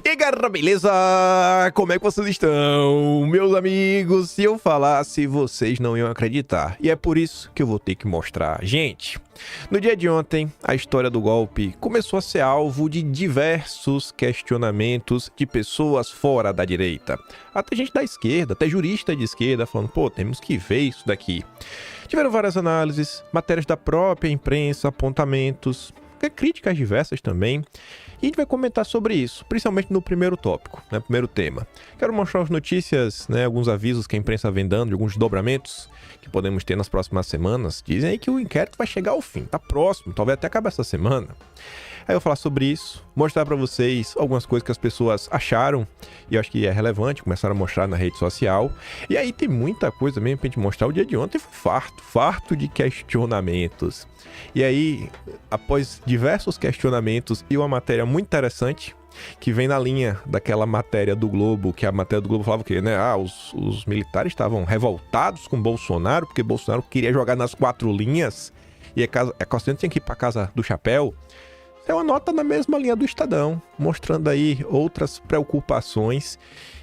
E galera, beleza? Como é que vocês estão? Meus amigos, se eu falasse, vocês não iam acreditar. E é por isso que eu vou ter que mostrar. Gente, no dia de ontem, a história do golpe começou a ser alvo de diversos questionamentos de pessoas fora da direita. Até gente da esquerda, até jurista de esquerda, falando, pô, temos que ver isso daqui. Tiveram várias análises, matérias da própria imprensa, apontamentos, críticas diversas também. E a gente vai comentar sobre isso, principalmente no primeiro tópico, né, primeiro tema. Quero mostrar as notícias, né, alguns avisos que a imprensa vem dando, de alguns desdobramentos que podemos ter nas próximas semanas. Dizem aí que o inquérito vai chegar ao fim, tá próximo, talvez até acabe essa semana. Aí eu vou falar sobre isso, mostrar pra vocês algumas coisas que as pessoas acharam e eu acho que é relevante, começaram a mostrar na rede social. E aí tem muita coisa mesmo pra gente mostrar. O dia de ontem foi farto de questionamentos. E aí, após diversos questionamentos e uma matéria muito interessante, que vem na linha daquela matéria do Globo, que a matéria do Globo falava o quê, né? Os militares estavam revoltados com Bolsonaro, porque Bolsonaro queria jogar nas 4 linhas e a Costa tinha que ir pra casa do chapéu. É uma nota na mesma linha do Estadão, mostrando aí outras preocupações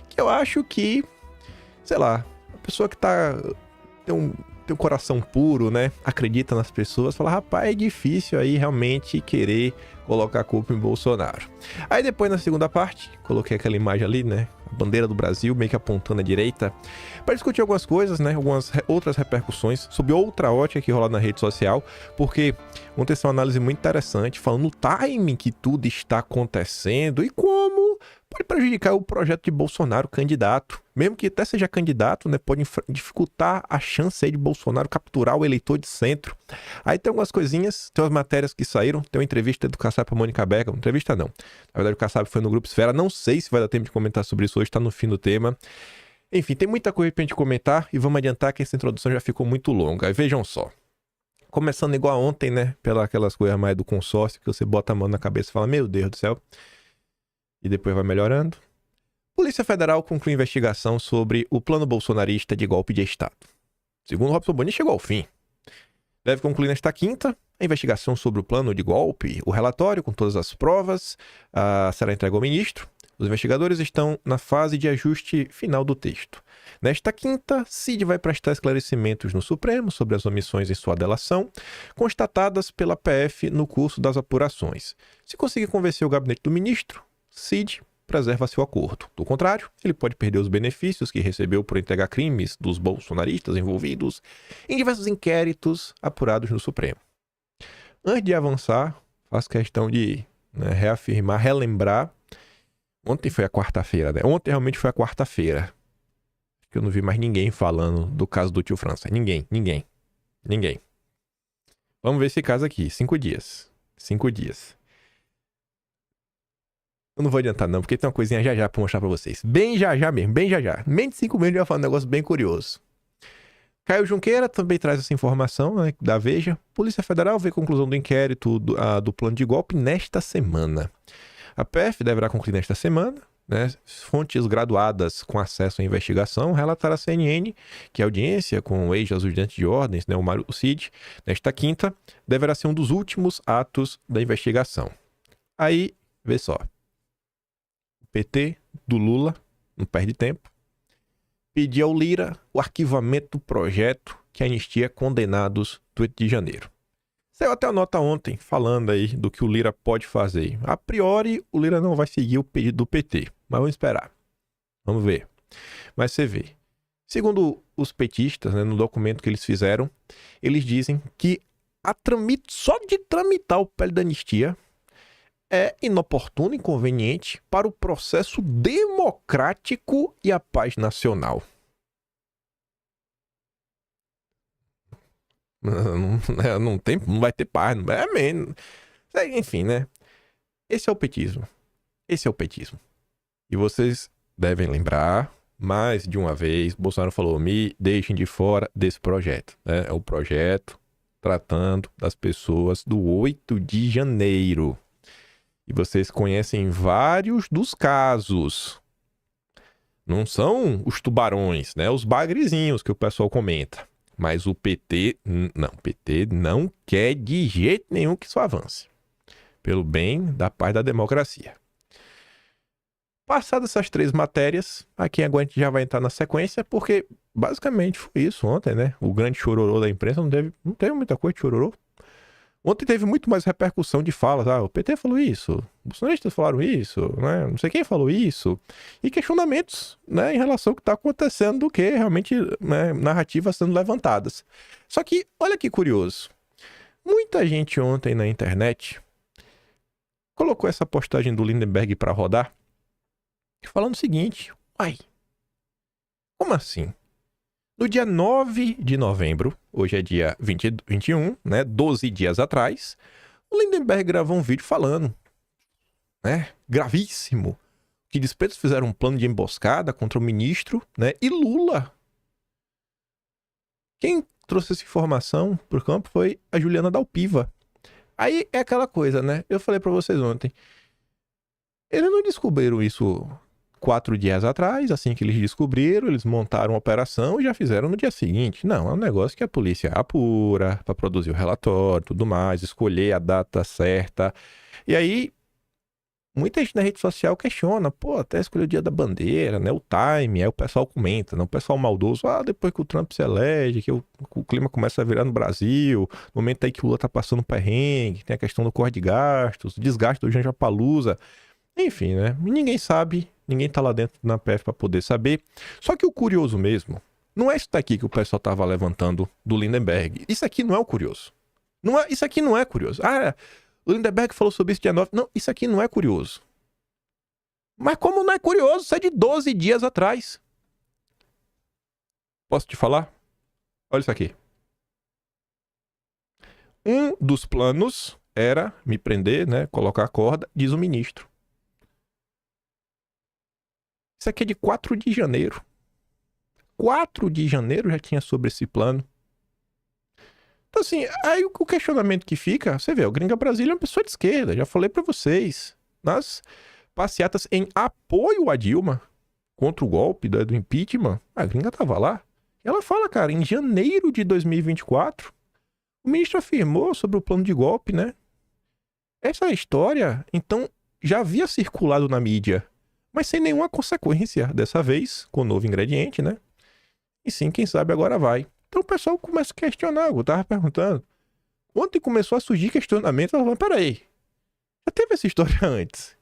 que eu acho que, sei lá, a pessoa que tem um coração puro, né, acredita nas pessoas, fala, rapaz, é difícil aí realmente querer colocar a culpa em Bolsonaro. Aí depois, na segunda parte, coloquei aquela imagem ali, né, a bandeira do Brasil, meio que apontando à direita, para discutir algumas coisas, né, algumas outras repercussões, sobre outra ótica que rola na rede social, porque ontem tem uma análise muito interessante, falando o timing que tudo está acontecendo e como pode prejudicar o projeto de Bolsonaro candidato. Mesmo que até seja candidato, né, pode dificultar a chance aí de Bolsonaro capturar o eleitor de centro. Aí tem algumas coisinhas, tem umas matérias que saíram, tem uma entrevista do Kassab para Mônica Bergamo, entrevista não. Na verdade o Kassab foi no Grupo Esfera, não sei se vai dar tempo de comentar sobre isso hoje, tá no fim do tema. Enfim, tem muita coisa pra gente comentar e vamos adiantar que essa introdução já ficou muito longa. Aí vejam só. Começando igual ontem, né, pelas aquelas coisas mais do consórcio, que você bota a mão na cabeça e fala, meu Deus do céu. E depois vai melhorando. Polícia Federal conclui investigação sobre o plano bolsonarista de golpe de Estado. Segundo Robson Boni, chegou ao fim. Deve concluir nesta quinta a investigação sobre o plano de golpe. O relatório, com todas as provas, será entregue ao ministro. Os investigadores estão na fase de ajuste final do texto. Nesta quinta, Cid vai prestar esclarecimentos no Supremo sobre as omissões em sua delação, constatadas pela PF no curso das apurações. Se conseguir convencer o gabinete do ministro, Cid preserva seu acordo. Do contrário, ele pode perder os benefícios que recebeu por entregar crimes dos bolsonaristas envolvidos em diversos inquéritos apurados no Supremo. Antes de avançar, faço questão de reafirmar, relembrar. Ontem foi a quarta-feira, né? Ontem realmente foi a quarta-feira. Eu não vi mais ninguém falando do caso do tio França. Ninguém. Vamos ver esse caso aqui. 5 dias. 5 dias. Eu não vou adiantar não, porque tem uma coisinha já pra mostrar pra vocês. Bem já mesmo, bem já. Menos de 5 minutos eu ia falar um negócio bem curioso. Caio Junqueira também traz essa informação, né, da Veja. Polícia Federal vê conclusão do inquérito do plano de golpe nesta semana. A PF deverá concluir nesta semana, né? Fontes graduadas com acesso à investigação relataram à CNN que a audiência com o ex-ajudante de ordens, né, o Mário Cid, nesta quinta, deverá ser um dos últimos atos da investigação. Aí, vê só. O PT do Lula, não perde tempo, pediu ao Lira o arquivamento do projeto que anistia condenados do 8 de janeiro. Saiu até a nota ontem, falando aí do que o Lira pode fazer. A priori, o Lira não vai seguir o pedido do PT, mas vamos esperar. Vamos ver. Mas você vê. Segundo os petistas, né, no documento que eles fizeram, eles dizem que só de tramitar o PL da anistia é inoportuno e inconveniente para o processo democrático e a paz nacional. Não vai ter paz, não é mesmo. Enfim, né? Esse é o petismo. E vocês devem lembrar, mais de uma vez, Bolsonaro falou, me deixem de fora desse projeto. Né? É o projeto tratando das pessoas do 8 de janeiro. E vocês conhecem vários dos casos. Não são os tubarões, né? Os bagrezinhos que o pessoal comenta. Mas o PT não quer de jeito nenhum que isso avance. Pelo bem da paz da democracia. Passadas essas 3 matérias, aqui agora a gente já vai entrar na sequência, porque basicamente foi isso ontem, né? O grande chororô da imprensa não teve muita coisa de chororô. Ontem teve muito mais repercussão de falas. O PT falou isso, os bolsonaristas falaram isso, né? Não sei quem falou isso. E questionamentos, né, em relação ao que está acontecendo do que realmente, né, narrativas sendo levantadas. Só que, olha que curioso. Muita gente ontem na internet colocou essa postagem do Lindenberg para rodar, falando o seguinte: uai, como assim? No dia 9 de novembro, hoje é dia 21, né, 12 dias atrás, o Lindenberg gravou um vídeo falando, né, gravíssimo, que despedidos fizeram um plano de emboscada contra o ministro, né, e Lula. Quem trouxe essa informação pro campo foi a Juliana Dalpiva. Aí é aquela coisa, né, eu falei para vocês ontem, eles não descobriram isso 4 dias atrás, assim que eles descobriram, eles montaram uma operação e já fizeram no dia seguinte. Não, é um negócio que a polícia apura para produzir o relatório, tudo mais, escolher a data certa. E aí, muita gente na rede social questiona, pô, até escolher o dia da bandeira, né, o time, aí o pessoal comenta, né, o pessoal maldoso, depois que o Trump se elege, que o clima começa a virar no Brasil, no momento aí que o Lula tá passando perrengue, tem a questão do corte de gastos, o desgaste do Janjapalusa. Enfim, né? Ninguém sabe, ninguém tá lá dentro na PF pra poder saber. Só que o curioso mesmo, não é isso daqui que o pessoal tava levantando do Lindenberg. Isso aqui não é o curioso. Isso aqui não é curioso. O Lindenberg falou sobre isso dia 9. Não, isso aqui não é curioso. Mas como não é curioso? Isso é de 12 dias atrás. Posso te falar? Olha isso aqui. Um dos planos era me prender, né? Colocar a corda, diz o ministro. Isso aqui é de 4 de janeiro. 4 de janeiro já tinha sobre esse plano. Então, assim, aí o questionamento que fica, você vê, o Gringa Brasília é uma pessoa de esquerda, já falei pra vocês. Nas passeatas em apoio a Dilma, contra o golpe do impeachment, a Gringa tava lá. E ela fala, cara, em janeiro de 2024, o ministro afirmou sobre o plano de golpe, né? Essa história, então, já havia circulado na mídia, mas sem nenhuma consequência, dessa vez, com o novo ingrediente, né? E sim, quem sabe agora vai. Então o pessoal começa a questionar, eu tava perguntando. Ontem começou a surgir questionamento, eu falei, peraí, já teve essa história antes?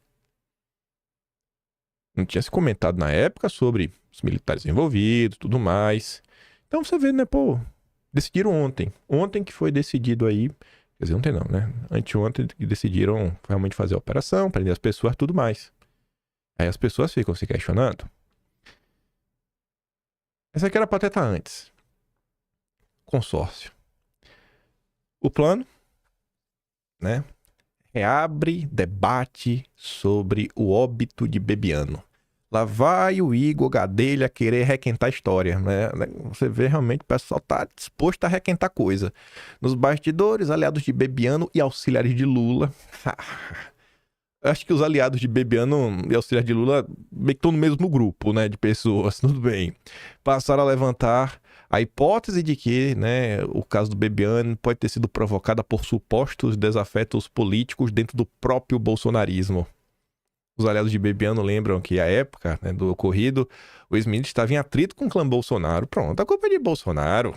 Não tinha se comentado na época sobre os militares envolvidos, tudo mais. Então você vê, né, pô, decidiram ontem. Ontem que foi decidido aí, quer dizer, ontem não, né? Anteontem que decidiram realmente fazer a operação, prender as pessoas, tudo mais. Aí as pessoas ficam se questionando. Essa aqui era pra ter estar antes. Consórcio. O plano, né? Reabre debate sobre o óbito de Bebiano. Lá vai o Igor Gadelha querer requentar a história, né? Você vê realmente o pessoal tá disposto a requentar coisa. Nos bastidores, aliados de Bebiano e auxiliares de Lula. Acho que os aliados de Bebiano e auxiliares de Lula meio que estão no mesmo grupo, né, de pessoas, tudo bem. Passaram a levantar a hipótese de que, né, o caso do Bebiano pode ter sido provocada por supostos desafetos políticos dentro do próprio bolsonarismo. Os aliados de Bebiano lembram que, à época, né, do ocorrido, o ex-ministro estava em atrito com o clã Bolsonaro. Pronto, a culpa é de Bolsonaro.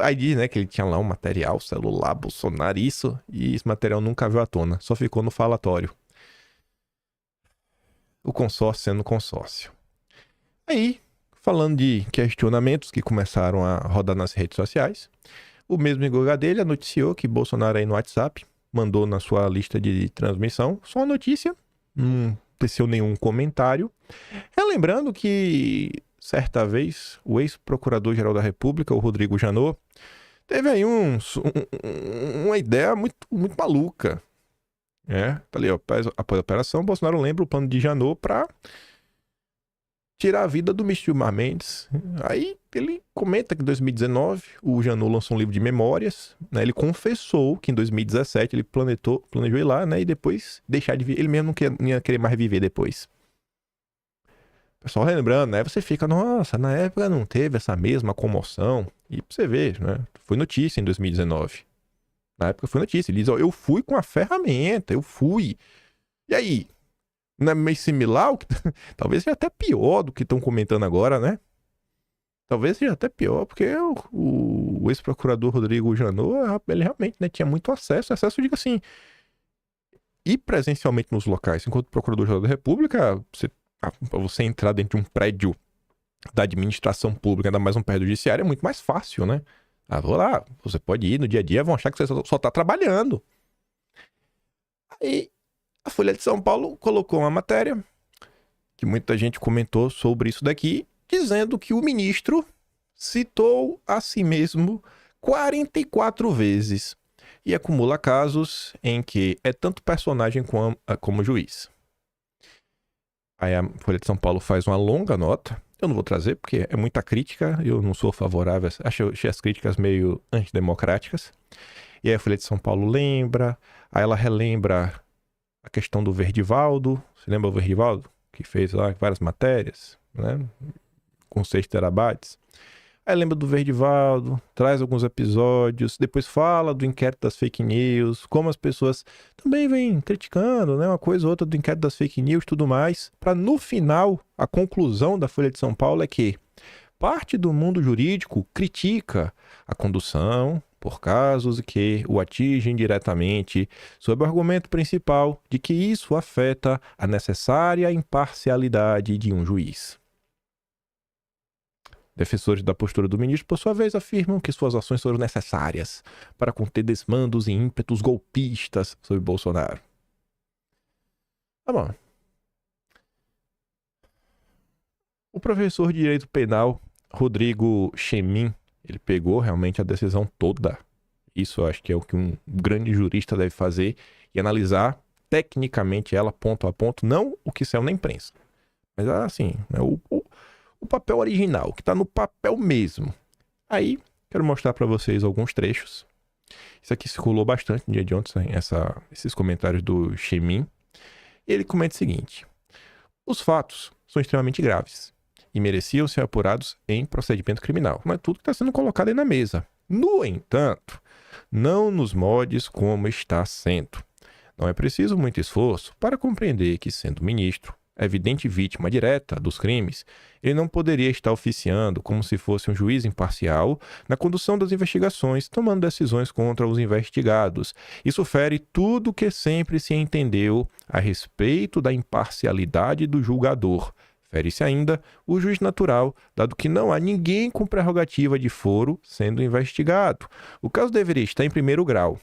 Aí diz, né, que ele tinha lá um material celular Bolsonaro, e esse material nunca veio à tona, só ficou no falatório. O consórcio sendo consórcio. Aí, falando de questionamentos que começaram a rodar nas redes sociais, o mesmo Igor Gadelha noticiou que Bolsonaro aí no WhatsApp mandou na sua lista de transmissão só uma notícia, não teceu nenhum comentário, relembrando que certa vez o ex-procurador-geral da República, o Rodrigo Janot, teve aí uma ideia muito, muito maluca. Tá ali, ó, após a operação, Bolsonaro lembra o plano de Janot para tirar a vida do ministro Gilmar Mendes. Aí ele comenta que em 2019 o Janot lançou um livro de memórias, né? Ele confessou que em 2017 ele planejou ir lá, né? E depois deixar de viver. Ele mesmo não ia querer mais viver depois. Pessoal lembrando, né? Você fica, nossa, na época não teve essa mesma comoção. E pra você ver, né? Foi notícia em 2019. Na época foi notícia. Ele diz, ó, eu fui com a ferramenta, eu fui. E aí? Não é meio similar? Talvez seja até pior do que estão comentando agora, né? Talvez seja até pior, porque o ex-procurador Rodrigo Janot, ele realmente, né, tinha muito acesso. Acesso, digo assim, ir presencialmente nos locais. Enquanto Procurador-Geral da República, pra você entrar dentro de um prédio da administração pública, ainda mais um prédio judiciário, é muito mais fácil, né? Vou lá, você pode ir no dia a dia, vão achar que você só tá trabalhando. Aí, a Folha de São Paulo colocou uma matéria, que muita gente comentou sobre isso daqui, dizendo que o ministro citou a si mesmo 44 vezes e acumula casos em que é tanto personagem como juiz. Aí a Folha de São Paulo faz uma longa nota. Eu não vou trazer porque é muita crítica, eu não sou favorável, achei as críticas meio antidemocráticas. E aí a Folha de São Paulo lembra, aí ela relembra a questão do Verdivaldo. Você lembra o Verdivaldo? Que fez lá várias matérias, né? Com 6 terabytes. Aí lembra do Verdivaldo, traz alguns episódios, depois fala do inquérito das fake news, como as pessoas também vêm criticando, né, uma coisa ou outra do inquérito das fake news e tudo mais, para no final, a conclusão da Folha de São Paulo é que parte do mundo jurídico critica a condução por casos que o atingem diretamente, sob o argumento principal de que isso afeta a necessária imparcialidade de um juiz. Defensores da postura do ministro, por sua vez, afirmam que suas ações foram necessárias para conter desmandos e ímpetos golpistas sobre Bolsonaro. Tá bom. O professor de Direito Penal, Rodrigo Chemin, ele pegou realmente a decisão toda. Isso eu acho que é o que um grande jurista deve fazer e analisar tecnicamente ela ponto a ponto, não o que saiu na imprensa, mas assim, né, o papel original, que está no papel mesmo. Aí, quero mostrar para vocês alguns trechos. Isso aqui circulou bastante no dia de ontem, esses comentários do Chemin. Ele comenta o seguinte: os fatos são extremamente graves e mereciam ser apurados em procedimento criminal. Não é tudo que está sendo colocado aí na mesa. No entanto, não nos modos como está sendo. Não é preciso muito esforço para compreender que, sendo ministro, evidente vítima direta dos crimes, ele não poderia estar oficiando como se fosse um juiz imparcial na condução das investigações, tomando decisões contra os investigados. Isso fere tudo o que sempre se entendeu a respeito da imparcialidade do julgador. Fere-se ainda o juiz natural, dado que não há ninguém com prerrogativa de foro sendo investigado. O caso deveria estar em primeiro grau.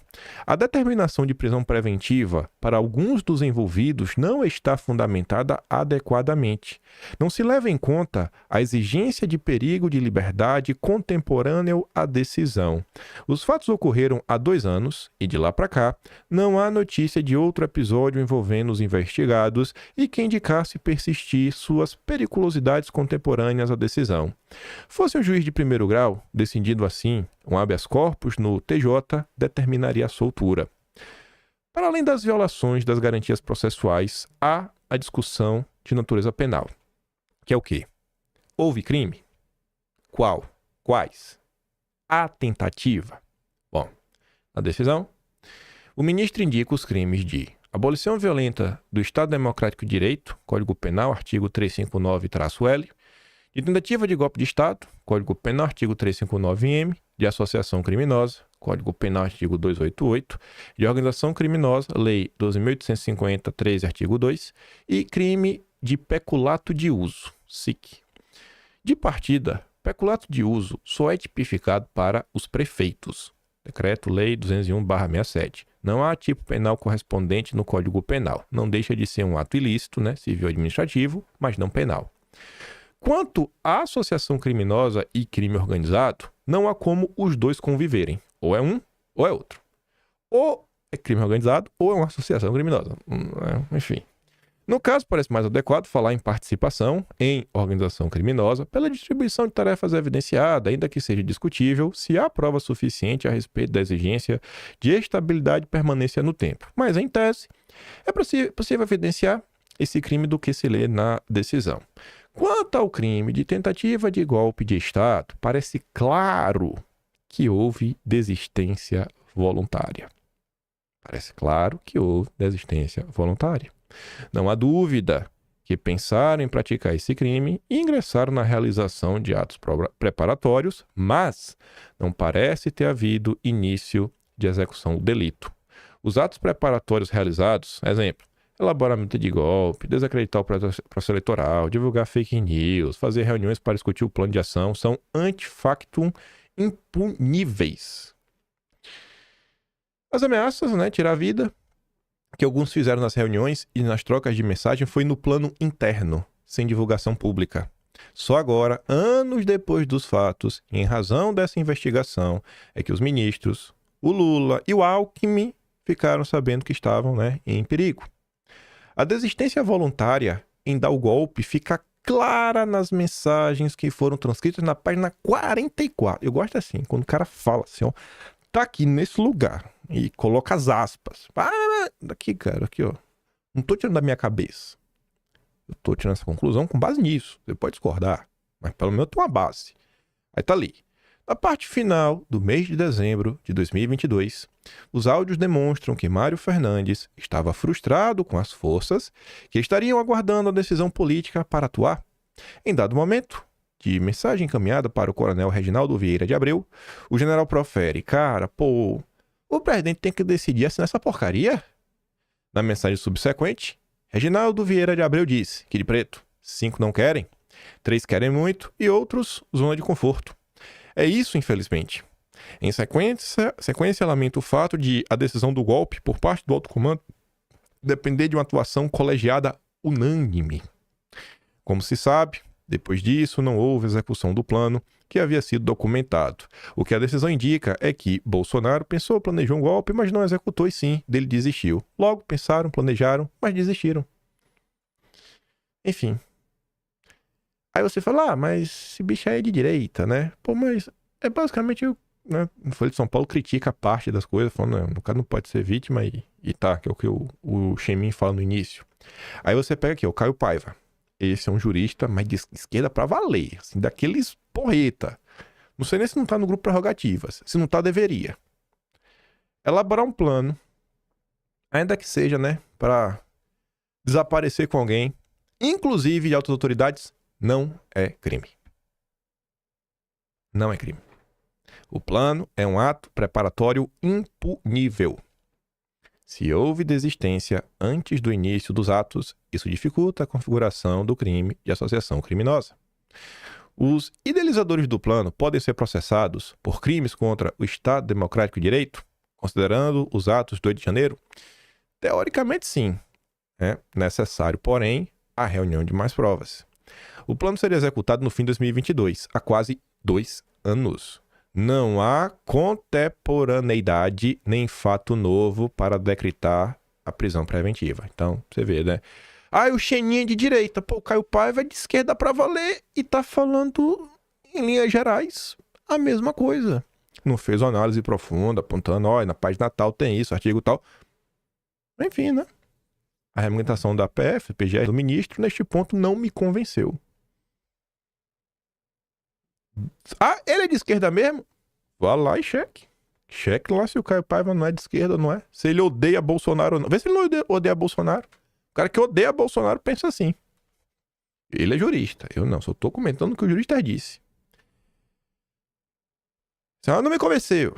A determinação de prisão preventiva para alguns dos envolvidos não está fundamentada adequadamente. Não se leva em conta a exigência de perigo de liberdade contemporâneo à decisão. Os fatos ocorreram há 2 anos e, de lá para cá, não há notícia de outro episódio envolvendo os investigados e que indicasse persistir suas periculosidades contemporâneas à decisão. Fosse um juiz de primeiro grau, decidindo assim um habeas corpus no TJ, determinaria a soltura. Para além das violações das garantias processuais, há a discussão de natureza penal, que é o quê? Houve crime? Qual? Quais? Há tentativa? Bom, na decisão, o ministro indica os crimes de abolição violenta do Estado Democrático de Direito, Código Penal, artigo 359-L, de tentativa de golpe de Estado, Código Penal, artigo 359-M, de associação criminosa, Código Penal, artigo 288, de organização criminosa, Lei 12.850, 13, artigo 2, e crime de peculato de uso, SIC. De partida, peculato de uso só é tipificado para os prefeitos. Decreto-Lei 201/67. Não há tipo penal correspondente no Código Penal. Não deixa de ser um ato ilícito, né, civil administrativo, mas não penal. Quanto à associação criminosa e crime organizado, não há como os dois conviverem. Ou é um, ou é outro. Ou é crime organizado, ou é uma associação criminosa. Enfim. No caso, parece mais adequado falar em participação em organização criminosa pela distribuição de tarefas evidenciada, ainda que seja discutível se há prova suficiente a respeito da exigência de estabilidade e permanência no tempo. Mas, em tese, é possível evidenciar esse crime do que se lê na decisão. Quanto ao crime de tentativa de golpe de Estado, parece claro que houve desistência voluntária. Parece claro que houve desistência voluntária. Não há dúvida que pensaram em praticar esse crime e ingressaram na realização de atos preparatórios, mas não parece ter havido início de execução do delito. Os atos preparatórios realizados, exemplo, elaboramento de golpe, desacreditar o processo eleitoral, divulgar fake news, fazer reuniões para discutir o plano de ação, são anti-factum impuníveis. As ameaças, tirar a vida, que alguns fizeram nas reuniões e nas trocas de mensagem foi no plano interno, sem divulgação pública. Só agora, anos depois dos fatos, e em razão dessa investigação, é que os ministros, o Lula e o Alckmin ficaram sabendo que estavam, em perigo. A desistência voluntária em dar o golpe fica clara nas mensagens que foram transcritas na página 44. Eu gosto assim, quando o cara fala assim, tá aqui nesse lugar e coloca as aspas. Daqui, cara, aqui, não tô tirando da minha cabeça. Eu tô tirando essa conclusão com base nisso. Você pode discordar, mas pelo menos tem uma base. Aí tá ali. Na parte final do mês de dezembro de 2022, os áudios demonstram que Mário Fernandes estava frustrado com as forças que estariam aguardando a decisão política para atuar. Em dado momento, de mensagem encaminhada para o coronel Reginaldo Vieira de Abreu, o general profere: cara, o presidente tem que decidir assinar essa porcaria? Na mensagem subsequente, Reginaldo Vieira de Abreu disse que de preto, 5 não querem, 3 querem muito e outros zona de conforto. É isso, infelizmente. Em sequência, lamenta o fato de a decisão do golpe por parte do alto comando depender de uma atuação colegiada unânime. Como se sabe, depois disso não houve execução do plano que havia sido documentado. O que a decisão indica é que Bolsonaro pensou, planejou um golpe, mas não executou e sim, dele desistiu. Logo, pensaram, planejaram, mas desistiram. Enfim. Aí você fala, mas esse bicho aí é de direita, né? Mas é basicamente, o Folha de São Paulo critica a parte das coisas, falando, o cara não pode ser vítima e tá, que é o que o Chemin fala no início. Aí você pega aqui, o Caio Paiva. Esse é um jurista, mas de esquerda pra valer, assim, daqueles porreta. Não sei nem se não tá no grupo Prerrogativas. Se não tá, deveria. Elaborar um plano, ainda que seja, pra desaparecer com alguém, inclusive de altas autoridades, não é crime. Não é crime. O plano é um ato preparatório impunível. Se houve desistência antes do início dos atos, isso dificulta a configuração do crime de associação criminosa. Os idealizadores do plano podem ser processados por crimes contra o Estado Democrático de Direito, considerando os atos do 8 de janeiro? Teoricamente, sim. É necessário, porém, a reunião de mais provas. O plano seria executado no fim de 2022, há quase 2 anos. Não há contemporaneidade nem fato novo para decretar a prisão preventiva. Então, você vê, o Cheninha é de direita. O Caio Paiva é de esquerda pra valer e tá falando, em linhas gerais, a mesma coisa. Não fez uma análise profunda, apontando, na página tal tem isso, artigo tal. Enfim, A argumentação da PF, PGR, do ministro, neste ponto não me convenceu. Ele é de esquerda mesmo? Vá lá e cheque. Cheque lá se o Caio Paiva não é de esquerda ou não é. Se ele odeia Bolsonaro ou não. Vê se ele não odeia Bolsonaro. O cara que odeia Bolsonaro pensa assim. Ele é jurista. Eu não, só tô comentando o que o jurista disse. Senhora não me convenceu.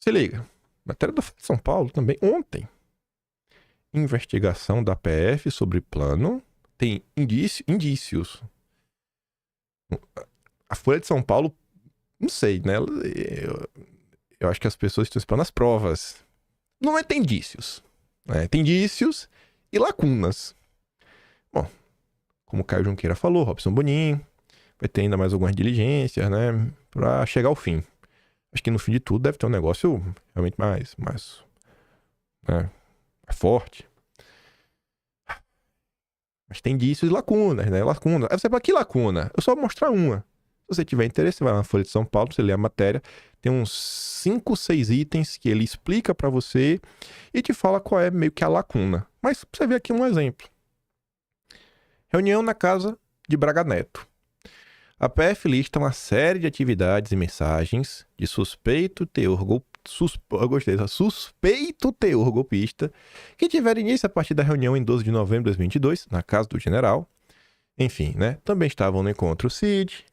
Se liga. Matéria do Folha de São Paulo também. Ontem. Investigação da PF sobre plano. Tem indícios. A Folha de São Paulo, não sei, eu acho que as pessoas estão esperando as provas. Não é, tem indícios. Tem indícios e lacunas. Bom, como o Caio Junqueira falou, Robson Bonin, vai ter ainda mais algumas diligências, pra chegar ao fim. Acho que no fim de tudo deve ter um negócio realmente mais forte. Mas tem indícios e lacunas, Lacuna. Aí você fala, que lacuna? Eu só vou mostrar uma. Se você tiver interesse, você vai na Folha de São Paulo, você lê a matéria. Tem uns 5, 6 itens que ele explica pra você e te fala qual é meio que a lacuna. Mas pra você ver aqui um exemplo. Reunião na casa de Braga Neto. A PF lista uma série de atividades e mensagens de suspeito teor eu gostei, suspeito teor golpista, que tiveram início a partir da reunião em 12 de novembro de 2022, na casa do general. Enfim, né? Também estavam no encontro o Cid,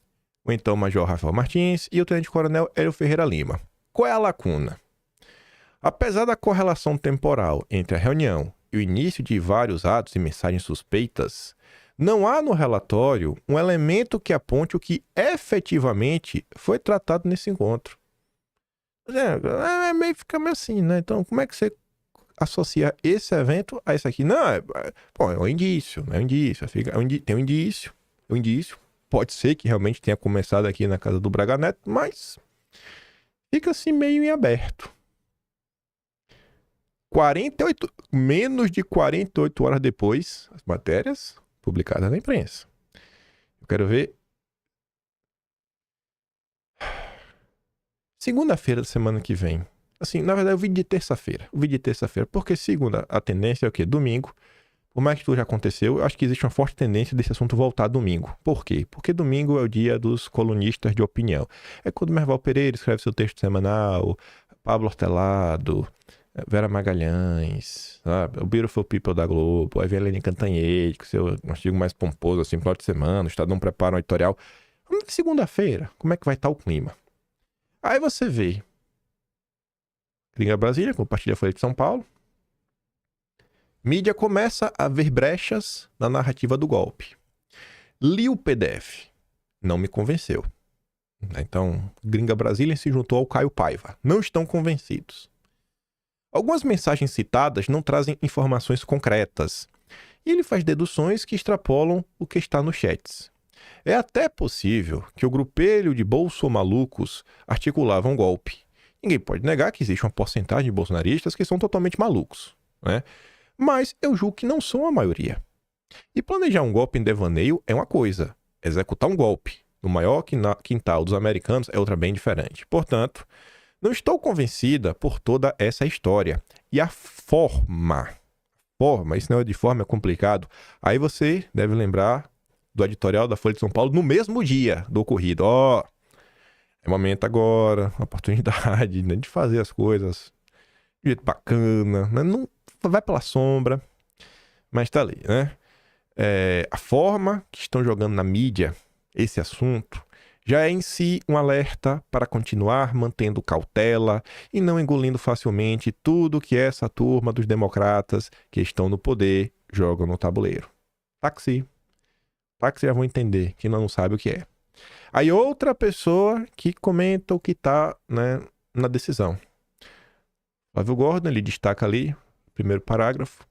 o então Major Rafael Martins e o Tenente-Coronel Hélio Ferreira Lima. Qual é a lacuna? Apesar da correlação temporal entre a reunião e o início de vários atos e mensagens suspeitas, não há no relatório um elemento que aponte o que efetivamente foi tratado nesse encontro. Fica meio assim, né? Então, como é que você associa esse evento a esse aqui? Não, é um indício, né? Tem um indício. Pode ser que realmente tenha começado aqui na casa do Braga Neto, mas fica assim meio em aberto. Menos de 48 horas depois, as matérias publicadas na imprensa. Eu quero ver. Segunda-feira da semana que vem. Assim, na verdade, o vídeo de terça-feira. Porque segunda, a tendência é o quê? Domingo. Por mais que tudo já aconteceu, eu acho que existe uma forte tendência desse assunto voltar domingo. Por quê? Porque domingo é o dia dos colunistas de opinião. É quando Merval Pereira escreve seu texto semanal, Pablo Hortelado, Vera Magalhães, sabe? O Beautiful People da Globo, a Eveline Cantanhede, com seu artigo mais pomposo, assim, final de semana, o Estadão prepara um editorial. Segunda-feira, como é que vai estar o clima? Aí você vê Gringa Brasília, compartilha a Folha de São Paulo. Mídia começa a ver brechas na narrativa do golpe. Li o PDF. Não me convenceu. Então, Gringa Brasília se juntou ao Caio Paiva. Não estão convencidos. Algumas mensagens citadas não trazem informações concretas. E ele faz deduções que extrapolam o que está nos chats. É até possível que o grupelho de bolsomalucos articulava um golpe. Ninguém pode negar que existe uma porcentagem de bolsonaristas que são totalmente malucos, né? Mas eu julgo que não são a maioria. E planejar um golpe em devaneio é uma coisa. Executar um golpe no maior quintal dos americanos é outra bem diferente. Portanto, não estou convencida por toda essa história. E a forma, esse negócio de forma é complicado. Aí você deve lembrar do editorial da Folha de São Paulo no mesmo dia do ocorrido. É momento agora, oportunidade, né, de fazer as coisas de jeito bacana, né? Não vai pela sombra, mas tá ali, né? A forma que estão jogando na mídia esse assunto já é em si um alerta para continuar mantendo cautela e não engolindo facilmente tudo que essa turma dos democratas que estão no poder jogam no tabuleiro. Táxi já vão entender, que não sabe o que é. Aí outra pessoa que comenta o que está, né, na decisão. Flávio Gordon, ele destaca ali, primeiro parágrafo,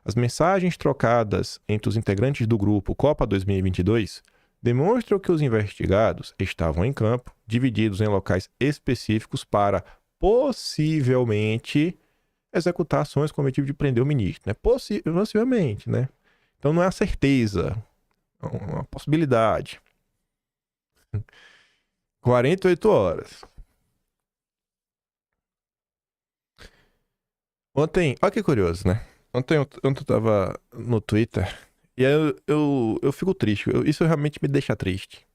as mensagens trocadas entre os integrantes do grupo Copa 2022 demonstram que os investigados estavam em campo, divididos em locais específicos para, possivelmente, executar ações com o objetivo de prender o ministro. Né? Possivelmente, né? Então não é a certeza, é uma possibilidade. 48 horas. Ontem, olha que curioso, né? Ontem eu tava no Twitter e aí eu fico triste. Isso realmente me deixa triste.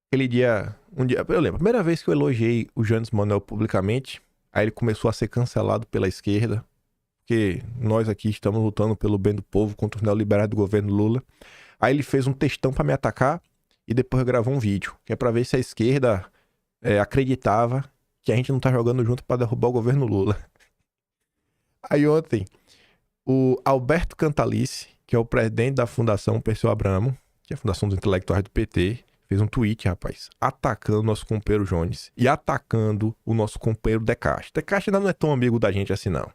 Aquele dia, eu lembro, a primeira vez que eu elogiei o Jones Manuel publicamente, aí ele começou a ser cancelado pela esquerda, porque nós aqui estamos lutando pelo bem do povo contra os neoliberais do governo Lula. Aí ele fez um textão pra me atacar e depois gravou um vídeo, que é pra ver se a esquerda acreditava que a gente não tá jogando junto pra derrubar o governo Lula. Aí ontem, o Alberto Cantalice, que é o presidente da Fundação Perseu Abramo, que é a Fundação dos Intelectuais do PT, fez um tweet, rapaz, atacando o nosso companheiro Jones e atacando o nosso companheiro Decache. Decache ainda não é tão amigo da gente assim, não.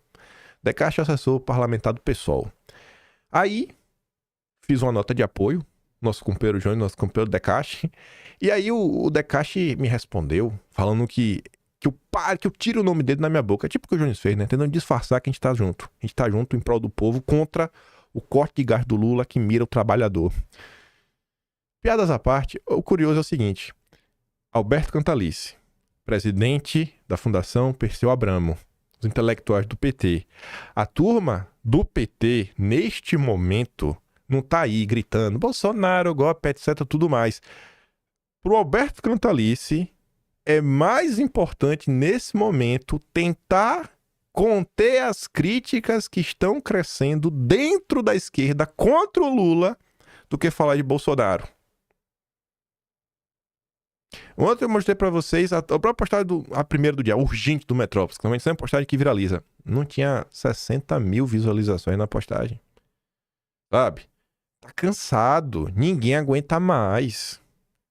Decache é assessor parlamentar do PSOL. Aí, fiz uma nota de apoio, nosso companheiro Jones, nosso companheiro Decache, e aí o Decache me respondeu, falando que eu tiro o nome dele na minha boca. É tipo o que o Jones fez, né? Tentando disfarçar que a gente tá junto. A gente tá junto em prol do povo contra o corte de gás do Lula que mira o trabalhador. Piadas à parte, o curioso é o seguinte. Alberto Cantalice, presidente da Fundação Perseu Abramo, os intelectuais do PT. A turma do PT, neste momento, não tá aí gritando Bolsonaro, golpe, etc, tudo mais. Pro Alberto Cantalice, é mais importante nesse momento tentar conter as críticas que estão crescendo dentro da esquerda contra o Lula do que falar de Bolsonaro. Ontem eu mostrei pra vocês a própria postagem, a primeira do dia, urgente do Metrópolis, que normalmente sempre é postagem que viraliza. Não tinha 60 mil visualizações na postagem. Sabe? Tá cansado. Ninguém aguenta mais.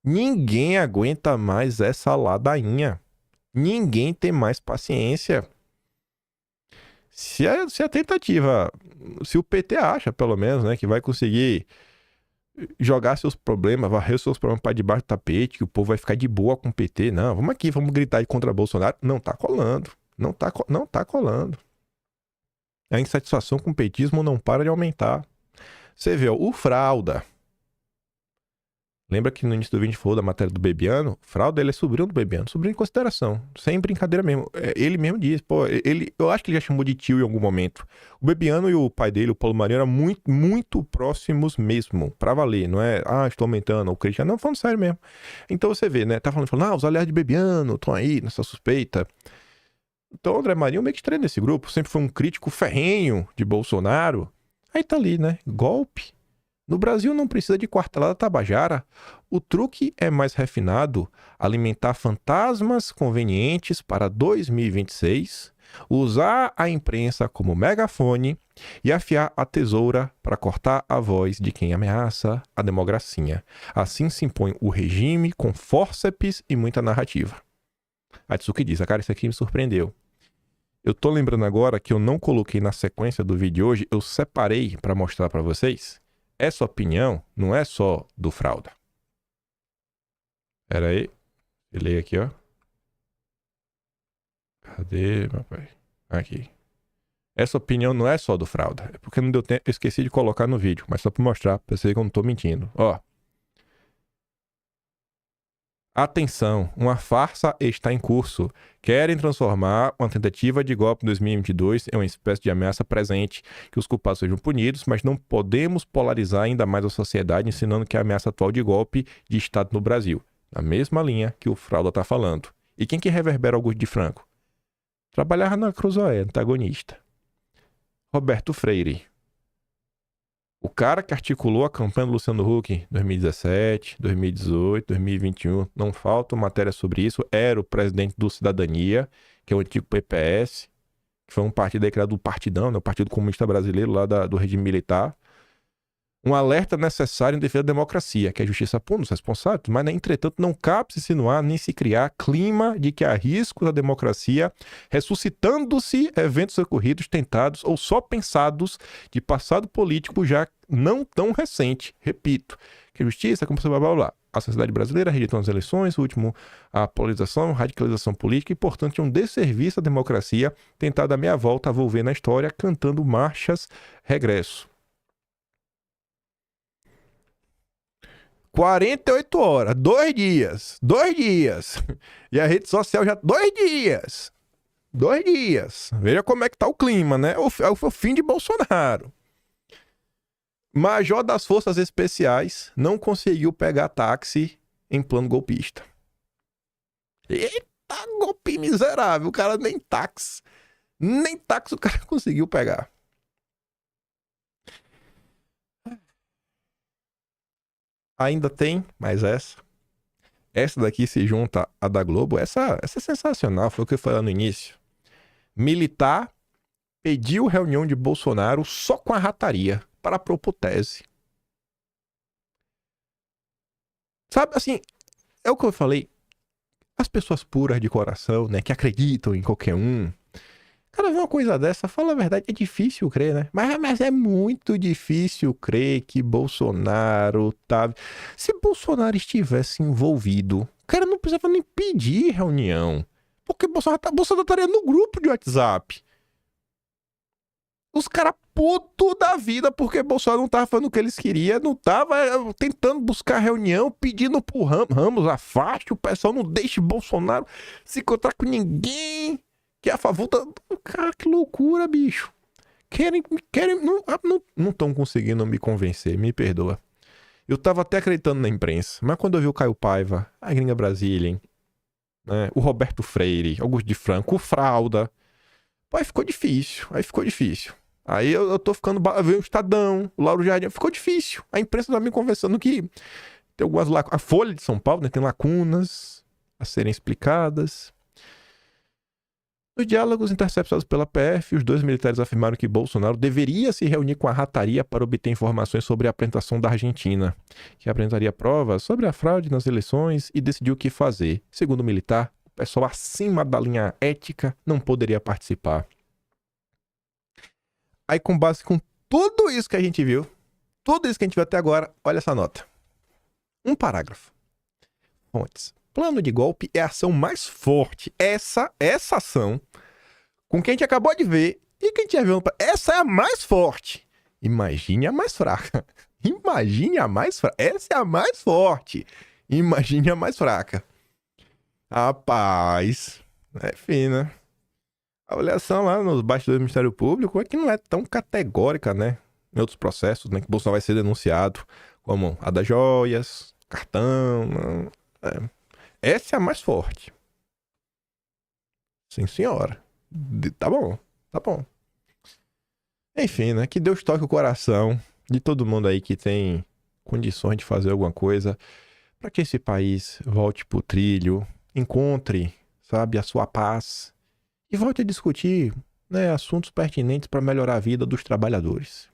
Ninguém aguenta mais essa ladainha. Ninguém tem mais paciência. Se a tentativa, se o PT acha, pelo menos, né, que vai conseguir jogar seus problemas, varrer seus problemas para debaixo do tapete, que o povo vai ficar de boa com o PT, não, vamos aqui, vamos gritar aí contra Bolsonaro, não tá colando, não tá colando. A insatisfação com o petismo não para de aumentar. Você vê, ó, o Fralda. Lembra que no início do vídeo a gente falou da matéria do Bebiano? Fralda, ele é sobrinho do Bebiano, sobrinho de consideração, sem brincadeira mesmo. Ele mesmo diz, pô, eu acho que ele já chamou de tio em algum momento. O Bebiano e o pai dele, o Paulo Marinho, eram muito, muito próximos mesmo, pra valer, não é, estou aumentando, ou criticando, não, falando sério mesmo. Então você vê, né, tá falando, os aliados de Bebiano estão aí nessa suspeita. Então o André Marinho meio que estranho nesse grupo, sempre foi um crítico ferrenho de Bolsonaro. Aí tá ali, né, golpe. No Brasil não precisa de quartelada tabajara. O truque é mais refinado, alimentar fantasmas convenientes para 2026, usar a imprensa como megafone e afiar a tesoura para cortar a voz de quem ameaça a democracia. Assim se impõe o regime com fórceps e muita narrativa. A Tsuki diz, cara, isso aqui me surpreendeu. Eu tô lembrando agora que eu não coloquei na sequência do vídeo de hoje, eu separei para mostrar para vocês. Essa opinião não é só do Fralda. Pera aí. Eu leio aqui, ó. Cadê, meu pai? Aqui. Essa opinião não é só do Fralda. É porque não deu tempo, eu esqueci de colocar no vídeo. Mas só pra mostrar, pra vocês que eu não tô mentindo. Ó. Atenção, uma farsa está em curso. Querem transformar uma tentativa de golpe em 2022 em uma espécie de ameaça presente, que os culpados sejam punidos, mas não podemos polarizar ainda mais a sociedade ensinando que é a ameaça atual de golpe de Estado no Brasil. Na mesma linha que o Fralda está falando. E quem que reverbera Augusto de Franco? Trabalhava na Cruzoé, antagonista. Roberto Freire. O cara que articulou a campanha do Luciano Huck em 2017, 2018, 2021, não falta matéria sobre isso, era o presidente do Cidadania, que é o antigo PPS, que foi um partido aí criado do Partidão, né, o Partido Comunista Brasileiro lá do regime militar. Um alerta necessário em defesa da democracia, que a justiça pune os responsáveis, mas, né, entretanto, não cabe se insinuar nem se criar clima de que há risco da democracia, ressuscitando-se eventos ocorridos, tentados ou só pensados de passado político já não tão recente. Repito, que a justiça, como você blá blá blá. A sociedade brasileira rejeitou as eleições, o último, a polarização, radicalização política e, portanto, um desserviço à democracia tentado a meia volta a volver na história, cantando marchas regresso. 48 horas, 2 dias, 2 dias. E a rede social já 2 dias. 2 dias. Veja como é que tá o clima, né? É o fim de Bolsonaro. Major das Forças Especiais não conseguiu pegar táxi em plano golpista. Eita, golpe miserável. O cara nem táxi o cara conseguiu pegar. Ainda tem, mas essa daqui se junta à da Globo. Essa é sensacional, foi o que eu falei no início. Militar pediu reunião de Bolsonaro só com a rataria para propor tese. Sabe, assim, é o que eu falei. As pessoas puras de coração, né, que acreditam em qualquer um. Cara, ver uma coisa dessa, fala a verdade, é difícil crer, né? Mas é muito difícil crer que Bolsonaro tá... Se Bolsonaro estivesse envolvido, o cara não precisava nem pedir reunião. Porque Bolsonaro estaria no grupo de WhatsApp. Os caras putos da vida porque Bolsonaro não tava fazendo o que eles queriam, não tava tentando buscar reunião, pedindo pro Ramos, afaste, o pessoal não deixe Bolsonaro se encontrar com ninguém. Que é a favor da... Cara, que loucura, bicho. Não estão conseguindo me convencer, me perdoa. Eu tava até acreditando na imprensa, mas quando eu vi o Caio Paiva, a gringa Brasília, hein? né? O Roberto Freire, Augusto de Franco, o Fralda. Pô, aí ficou difícil. Aí eu tô ficando... Veio o Estadão, o Lauro Jardim. Ficou difícil. A imprensa tá me conversando que tem algumas lacunas. A Folha de São Paulo, né, tem lacunas a serem explicadas. Nos diálogos interceptados pela PF, os dois militares afirmaram que Bolsonaro deveria se reunir com a rataria para obter informações sobre a apresentação da Argentina, que apresentaria provas sobre a fraude nas eleições e decidiu o que fazer. Segundo o militar, o pessoal acima da linha ética não poderia participar. Aí, com base com tudo isso que a gente viu até agora, olha essa nota. Um parágrafo. Fontes. Plano de golpe é a ação mais forte. Essa ação, com quem a gente acabou de ver e quem tinha visto, essa é a mais forte. Imagine a mais fraca. Essa é a mais forte. Imagine a mais fraca. Rapaz, é fina. A avaliação lá nos bastidores do Ministério Público é que não é tão categórica, né? Em outros processos, né? Que Bolsonaro vai ser denunciado, como a das joias, cartão. Essa é a mais forte. Sim, senhora. Tá bom. Enfim, né? Que Deus toque o coração de todo mundo aí que tem condições de fazer alguma coisa para que esse país volte pro trilho, encontre, sabe, a sua paz e volte a discutir, né, assuntos pertinentes para melhorar a vida dos trabalhadores.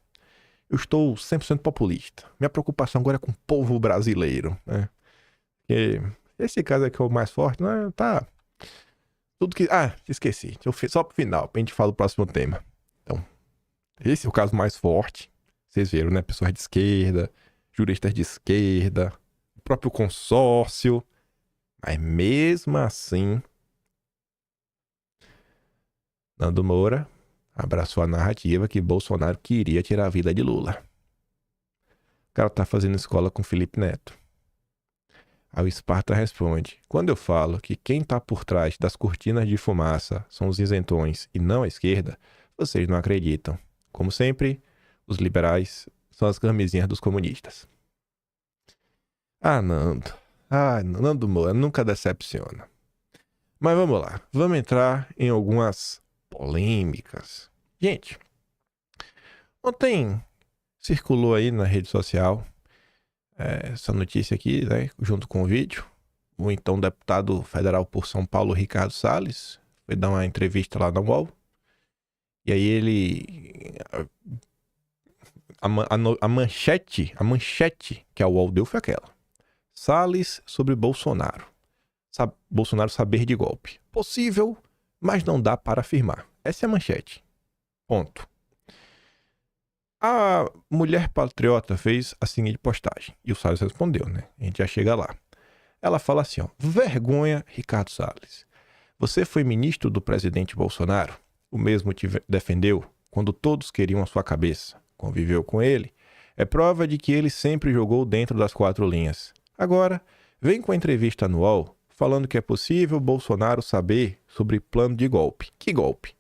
Eu estou 100% populista. Minha preocupação agora é com o povo brasileiro, né? Porque esse caso aqui é o mais forte, né? Tá. Tudo que... esqueci. Só pro final, pra gente falar do próximo tema. Então, esse é o caso mais forte. Vocês viram, né? Pessoas de esquerda, juristas de esquerda, o próprio consórcio. Mas mesmo assim, Nando Moura abraçou a narrativa que Bolsonaro queria tirar a vida de Lula. O cara tá fazendo escola com Felipe Neto. Aí o Esparta responde: quando eu falo que quem tá por trás das cortinas de fumaça são os isentões e não a esquerda, vocês não acreditam. Como sempre, os liberais são as camisinhas dos comunistas. Nando Moura nunca decepciona. Mas vamos lá, vamos entrar em algumas polêmicas. Gente, ontem circulou aí na rede social essa notícia aqui, né, junto com o vídeo. O então deputado federal por São Paulo, Ricardo Salles, foi dar uma entrevista lá na UOL. E aí ele... A manchete que a UOL deu foi aquela: Salles sobre Bolsonaro. Bolsonaro saber de golpe. Possível, mas não dá para afirmar. Essa é a manchete. Ponto. A mulher patriota fez a seguinte postagem. E o Salles respondeu, né? A gente já chega lá. Ela fala assim, ó: vergonha, Ricardo Salles. Você foi ministro do presidente Bolsonaro? O mesmo te defendeu quando todos queriam a sua cabeça. Conviveu com ele. É prova de que ele sempre jogou dentro das quatro linhas. Agora, vem com a entrevista no UOL falando que é possível Bolsonaro saber sobre plano de golpe. Que golpe?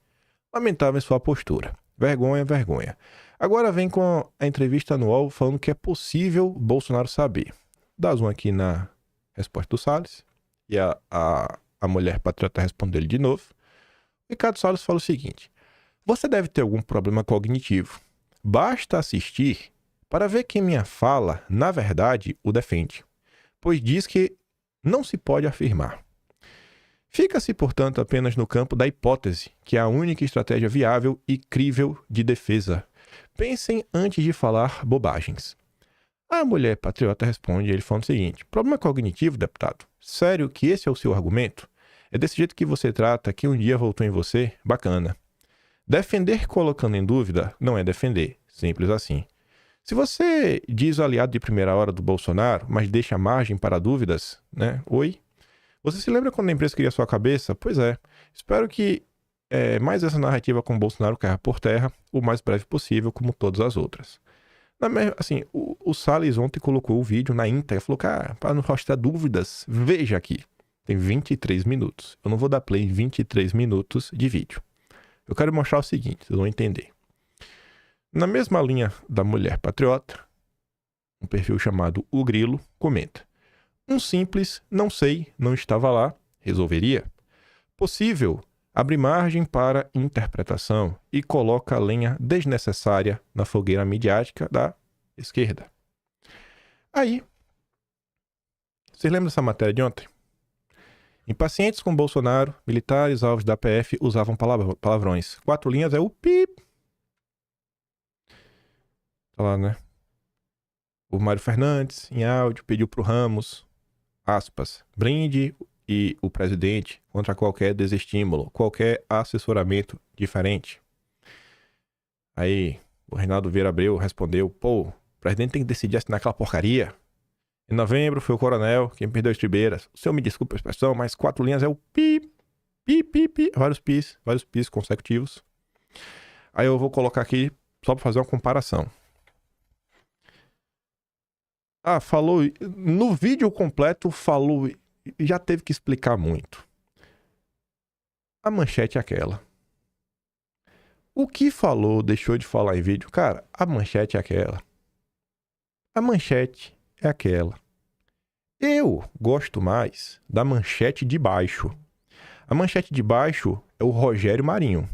Lamentável sua postura. Vergonha, vergonha. Agora vem com a entrevista no UOL falando que é possível Bolsonaro saber. Dá zoom aqui na resposta do Salles. E a mulher patriota respondeu ele de novo. Ricardo Salles fala o seguinte: você deve ter algum problema cognitivo. Basta assistir para ver que minha fala, na verdade, o defende. Pois diz que não se pode afirmar. Fica-se, portanto, apenas no campo da hipótese, que é a única estratégia viável e crível de defesa. Pensem antes de falar bobagens. A mulher patriota responde ele falando o seguinte: problema cognitivo, deputado? Sério que esse é o seu argumento? É desse jeito que você trata que um dia voltou em você? Bacana. Defender colocando em dúvida não é defender. Simples assim. Se você diz o aliado de primeira hora do Bolsonaro, mas deixa margem para dúvidas, né? Oi? Você se lembra quando a imprensa queria sua cabeça? Pois é. Espero que mais essa narrativa com o Bolsonaro caia por terra o mais breve possível, como todas as outras. Assim, o Salles ontem colocou o vídeo na íntegra, falou, cara, para não restar dúvidas, veja aqui. Tem 23 minutos. Eu não vou dar play em 23 minutos de vídeo. Eu quero mostrar o seguinte, vocês vão entender. Na mesma linha da mulher patriota, um perfil chamado O Grilo comenta: um simples, não sei, não estava lá, resolveria? Possível, abre margem para interpretação e coloca lenha desnecessária na fogueira midiática da esquerda. Aí, vocês lembram dessa matéria de ontem? Impacientes com Bolsonaro, militares alvos da PF usavam palavrões. 4 linhas é o pip. Tá lá, né? O Mário Fernandes, em áudio, pediu pro Ramos, aspas, brinde e o presidente contra qualquer desestímulo, qualquer assessoramento diferente. Aí, o Reinaldo Vieira Abreu respondeu, pô, o presidente tem que decidir assinar aquela porcaria. Em novembro foi o coronel quem perdeu as tribeiras. O senhor me desculpe a expressão, mas 4 linhas é o pi, pi, pi, pi. Vários pis consecutivos. Aí eu vou colocar aqui só para fazer uma comparação. Ah, falou... No vídeo completo falou... Já teve que explicar muito. A manchete é aquela. O que falou, deixou de falar em vídeo? Cara, a manchete é aquela. A manchete é aquela. Eu gosto mais da manchete de baixo. A manchete de baixo é o Rogério Marinho.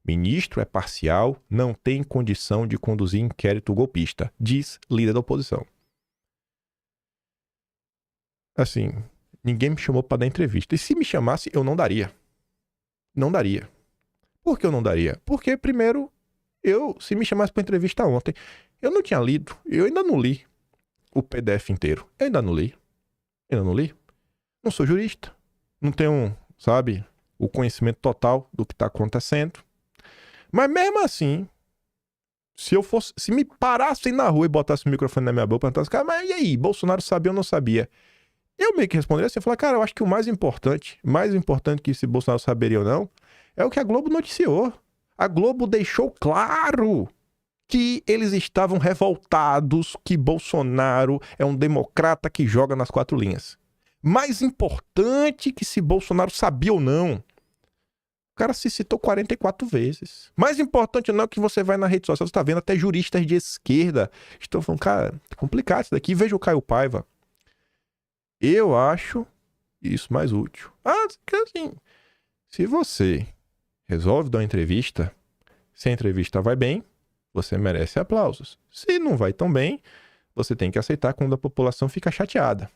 Ministro é parcial, não tem condição de conduzir inquérito golpista, diz líder da oposição. Assim, ninguém me chamou para dar entrevista. E se me chamasse, eu não daria. Não daria. Por que eu não daria? Porque, primeiro, se me chamasse para entrevista ontem, eu não tinha lido, eu ainda não li o PDF inteiro. Eu ainda não li. Não sou jurista. Não tenho, sabe, o conhecimento total do que está acontecendo. Mas mesmo assim, se me parassem na rua e botassem o microfone na minha boca, perguntassem, cara, mas e aí, Bolsonaro sabia ou não sabia? Eu meio que responderia assim, falar, cara, eu acho que o mais importante que se Bolsonaro saberia ou não, é o que a Globo noticiou. A Globo deixou claro que eles estavam revoltados que Bolsonaro é um democrata que joga nas 4 linhas. Mais importante que se Bolsonaro sabia ou não. O cara se citou 44 vezes. Mais importante não é que você vai na rede social, você está vendo até juristas de esquerda estão falando, cara, é complicado isso daqui. Veja o Caio Paiva. Eu acho isso mais útil. Assim, se você resolve dar uma entrevista, se a entrevista vai bem, você merece aplausos. Se não vai tão bem, você tem que aceitar quando a população fica chateada.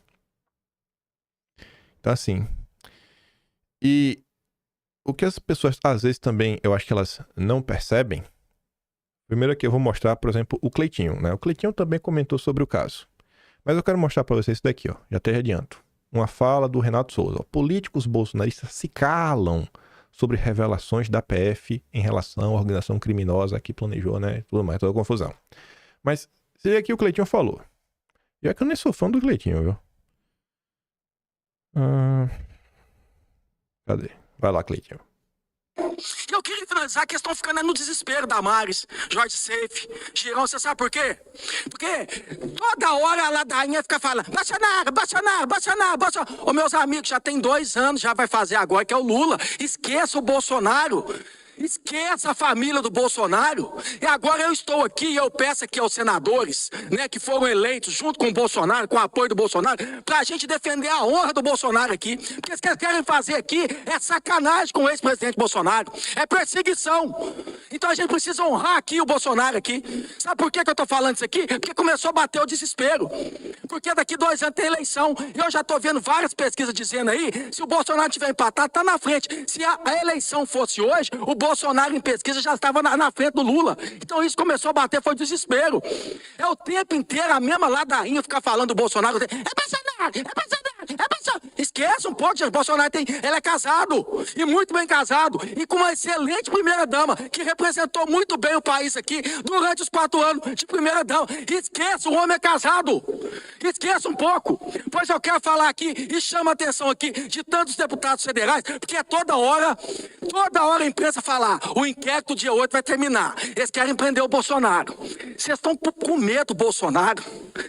Então, assim... E o que as pessoas, às vezes, também, eu acho que elas não percebem... Primeiro aqui eu vou mostrar, por exemplo, o Cleitinho, né? O Cleitinho também comentou sobre o caso. Mas eu quero mostrar para vocês isso daqui, ó. Já até adianto. Uma fala do Renato Souza. Ó. Políticos bolsonaristas se calam sobre revelações da PF em relação à organização criminosa que planejou, né? Tudo mais, toda a confusão. Mas, se aqui o Cleitinho falou. E é que eu nem sou fã do Cleitinho, viu? Cadê? Vai lá, Cleitinho. Eu queria finalizar a questão ficando no desespero da Maris, Jorge Seif, Girão, você sabe por quê? Porque toda hora a ladainha fica falando, Bolsonaro. Ô, meus amigos, já tem 2 anos, já vai fazer agora, que é o Lula. Esqueça o Bolsonaro. Esqueça a família do Bolsonaro. E agora eu estou aqui e eu peço aqui aos senadores, né, que foram eleitos junto com o Bolsonaro, com o apoio do Bolsonaro, pra gente defender a honra do Bolsonaro aqui. Porque o que eles querem fazer aqui é sacanagem com o ex-presidente Bolsonaro. É perseguição. Então a gente precisa honrar aqui o Bolsonaro aqui. Sabe por que eu tô falando isso aqui? Porque começou a bater o desespero. Porque daqui 2 anos tem eleição. E eu já tô vendo várias pesquisas dizendo aí, se o Bolsonaro tiver empatado, tá na frente. Se a eleição fosse hoje, o Bolsonaro em pesquisa já estava na frente do Lula. Então isso começou a bater, foi desespero. É o tempo inteiro a mesma ladainha ficar falando do Bolsonaro. É Bolsonaro. Esquece um pouco, gente. Bolsonaro ele é casado. E muito bem casado. E com uma excelente primeira-dama, que representou muito bem o país aqui durante os 4 anos de primeira-dama. Esqueça, o homem é casado. Esqueça um pouco. Pois eu quero falar aqui e chama a atenção aqui de tantos deputados federais, porque toda hora a imprensa fala, o inquérito dia 8 vai terminar. Eles querem prender o Bolsonaro. Vocês estão com medo do Bolsonaro.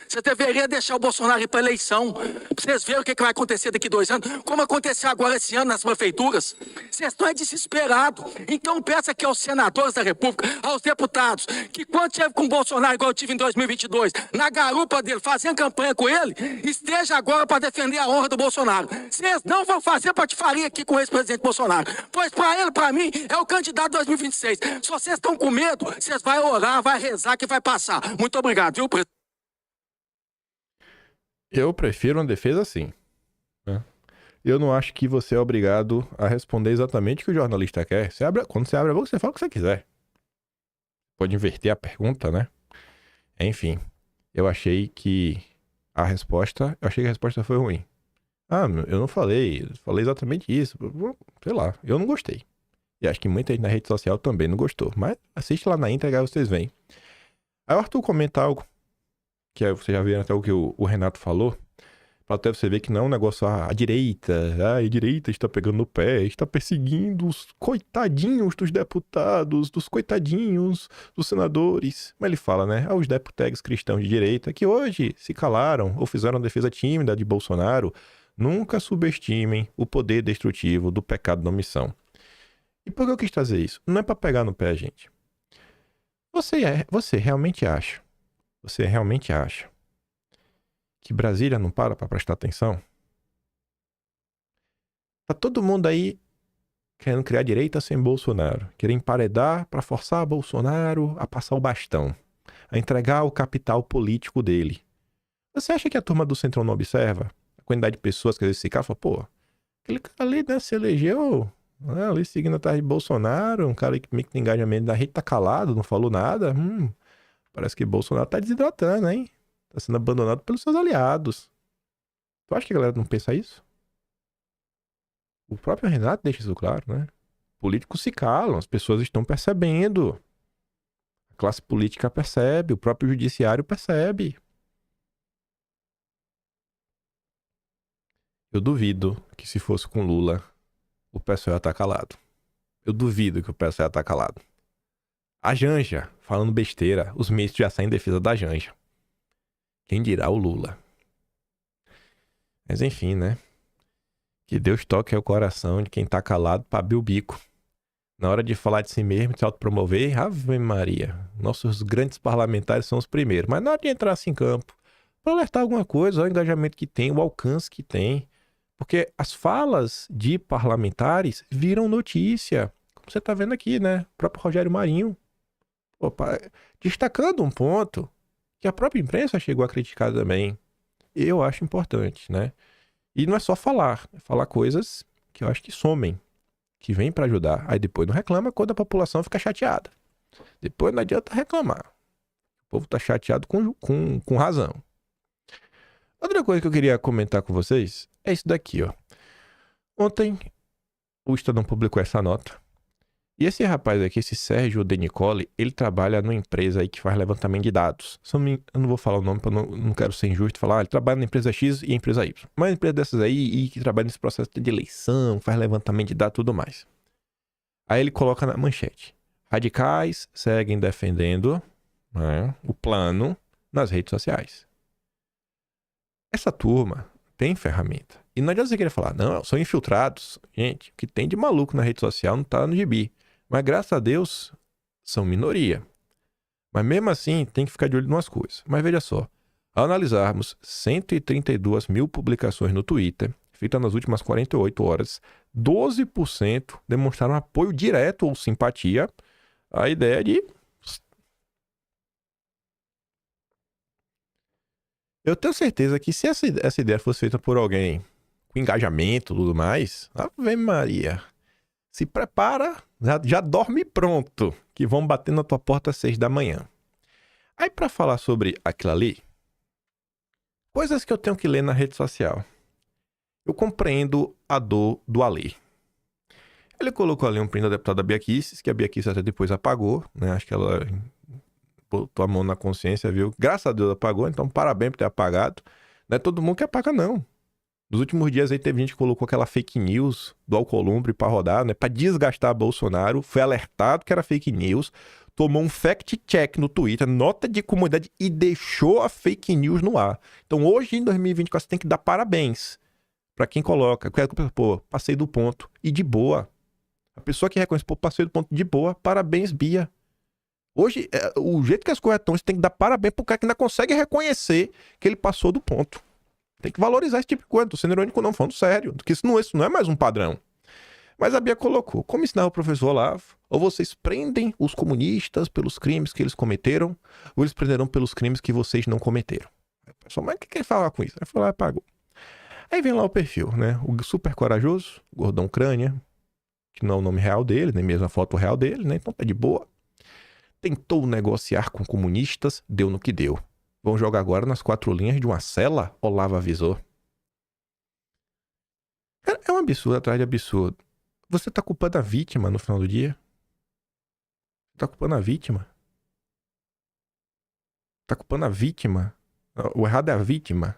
Você deveria deixar o Bolsonaro ir para a eleição. Pra vocês verem o que vai acontecer daqui 2 anos, como aconteceu agora esse ano nas prefeituras. Vocês estão desesperados. Então peça aqui aos senadores da República, aos deputados, que quando estiver com o Bolsonaro, igual eu tive em 2022, na garupa dele, fazendo campanha com ele, esteja agora para defender a honra do Bolsonaro. Vocês não vão fazer patifaria aqui com o ex-presidente Bolsonaro, pois para ele, para mim, é o candidato 2026. Se vocês estão com medo, vocês vão orar, vai rezar que vai passar. Muito obrigado, viu, presidente? Eu prefiro uma defesa assim, né? Eu não acho que você é obrigado a responder exatamente o que o jornalista quer. Quando você abre a boca, você fala o que você quiser. Pode inverter a pergunta, né? Enfim, eu achei que a resposta foi ruim. Eu não falei exatamente isso. Sei lá, eu não gostei. E acho que muita gente na rede social também não gostou. Mas assiste lá na íntegra, aí vocês veem. Aí o Arthur comenta algo, que você já viu até o que o Renato falou, para até você ver que não é um negócio, a direita está pegando no pé, está perseguindo os coitadinhos dos deputados, dos coitadinhos dos senadores. Mas ele fala, né, os deputados cristãos de direita que hoje se calaram ou fizeram uma defesa tímida de Bolsonaro, nunca subestimem o poder destrutivo do pecado da omissão. E por que eu quis trazer isso? Não é para pegar no pé, gente. Você realmente acha que Brasília não para prestar atenção? Tá todo mundo aí querendo criar direita sem Bolsonaro, querendo emparedar para forçar Bolsonaro a passar o bastão, a entregar o capital político dele. Você acha que a turma do Centrão não observa a quantidade de pessoas que às vezes se cara fala, pô, aquele cara ali, né, se elegeu, né, ali seguindo atrás de Bolsonaro, um cara que meio que tem engajamento da rede, tá calado, não falou nada, parece que Bolsonaro tá desidratando, hein? Tá sendo abandonado pelos seus aliados. Tu acha que a galera não pensa isso? O próprio Renato deixa isso claro, né? Políticos se calam, as pessoas estão percebendo. A classe política percebe, o próprio judiciário percebe. Eu duvido que se fosse com Lula, o pessoal ia estar calado. Eu duvido que o pessoal ia estar calado. A Janja, falando besteira, os ministros já saem em defesa da Janja. Quem dirá o Lula? Mas enfim, né? Que Deus toque o coração de quem tá calado pra abrir o bico. Na hora de falar de si mesmo, de se autopromover, Ave Maria. Nossos grandes parlamentares são os primeiros. Mas na hora de entrar assim em campo, pra alertar alguma coisa, olha o engajamento que tem, o alcance que tem. Porque as falas de parlamentares viram notícia. Como você tá vendo aqui, né? O próprio Rogério Marinho. Opa, destacando um ponto que a própria imprensa chegou a criticar também. Eu acho importante, né? E não é só falar, é falar coisas que eu acho que somem, que vêm para ajudar. Aí depois não reclama quando a população fica chateada. Depois não adianta reclamar. O povo tá chateado com razão. Outra coisa que eu queria comentar com vocês é isso daqui, ó. Ontem o Estadão publicou essa nota. E esse rapaz aqui, esse Sérgio De Nicole, ele trabalha numa empresa aí que faz levantamento de dados. Eu não vou falar o nome, não quero ser injusto falar. Ele trabalha na empresa X e empresa Y. Mas uma empresa dessas aí e que trabalha nesse processo de eleição, faz levantamento de dados e tudo mais. Aí ele coloca na manchete. Radicais seguem defendendo, né, o plano nas redes sociais. Essa turma tem ferramenta. E não adianta você querer falar, não, são infiltrados. Gente, o que tem de maluco na rede social não tá no gibi. Mas graças a Deus, são minoria. Mas mesmo assim, tem que ficar de olho em umas coisas. Mas veja só, ao analisarmos 132 mil publicações no Twitter, feitas nas últimas 48 horas, 12% demonstraram apoio direto ou simpatia à ideia de... Eu tenho certeza que se essa ideia fosse feita por alguém com engajamento e tudo mais, Ave Maria... Se prepara, já dorme pronto, que vão bater na tua porta às 6 da manhã. Aí para falar sobre aquilo ali, coisas que eu tenho que ler na rede social. Eu compreendo a dor do Ali. Ele colocou ali um print da deputada Bia Kicis, que a Bia Kicis até depois apagou, né? Acho que ela botou a mão na consciência, viu? Graças a Deus apagou, então parabéns por ter apagado. Não é todo mundo que apaga, não. Nos últimos dias aí teve gente que colocou aquela fake news do Alcolumbre pra rodar, né? Pra desgastar Bolsonaro. Foi alertado que era fake news. Tomou um fact-check no Twitter, nota de comunidade e deixou a fake news no ar. Então hoje, em 2024, você tem que dar parabéns. Pra quem coloca, pô, passei do ponto. E de boa. A pessoa que reconhece, pô, passei do ponto de boa, parabéns, Bia. Hoje, o jeito que as coisas estão, você tem que dar parabéns pro cara que ainda consegue reconhecer que ele passou do ponto. Tem que valorizar esse tipo de coisa. Não tô sendo irônico, não, falando sério. Porque isso não é mais um padrão. Mas a Bia colocou, como ensinava o professor Olavo, ou vocês prendem os comunistas pelos crimes que eles cometeram, ou eles prenderão pelos crimes que vocês não cometeram. Aí o pessoal, mas o que quer falar com isso? Aí foi lá e pagou. Aí vem lá o perfil, né? O super corajoso, gordão crânio, que não é o nome real dele, nem mesmo a foto real dele, né? Então tá de boa. Tentou negociar com comunistas, deu no que deu. Vão jogar agora nas 4 linhas de uma cela, Olavo avisou. Cara, é um absurdo atrás de absurdo. Você tá culpando a vítima no final do dia? Tá culpando a vítima? Tá culpando a vítima? O errado é a vítima.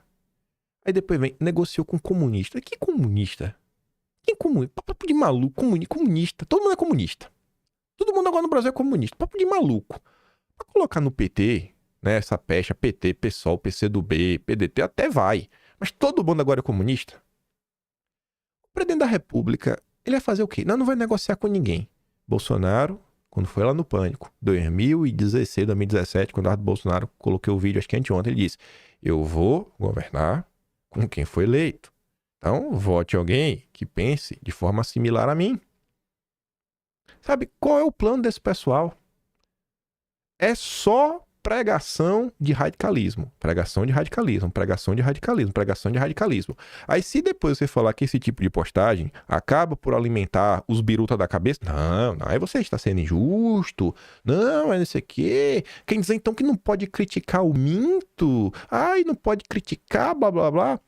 Aí depois vem, negociou com comunista. Que comunista? Quem comunista? Papo de maluco, comunista. Todo mundo é comunista. Todo mundo agora no Brasil é comunista. Papo de maluco. Pra colocar no PT, né, essa pecha, PT, PSOL, PCdoB, PDT, até vai. Mas todo mundo agora é comunista? O presidente da República, ele vai fazer o quê? Não vai negociar com ninguém. Bolsonaro, quando foi lá no Pânico, 2016, 2017, quando o Bolsonaro coloquei o vídeo, acho que anteontem, ele disse, eu vou governar com quem foi eleito. Então, vote alguém que pense de forma similar a mim. Sabe, qual é o plano desse pessoal? É só pregação de radicalismo. Pregação de radicalismo, pregação de radicalismo, pregação de radicalismo. Aí se depois você falar que esse tipo de postagem acaba por alimentar os birutas da cabeça, não, aí você está sendo injusto, não, é não sei o quê. Quem diz então que não pode criticar o minto? Ai, não pode criticar, blá, blá, blá.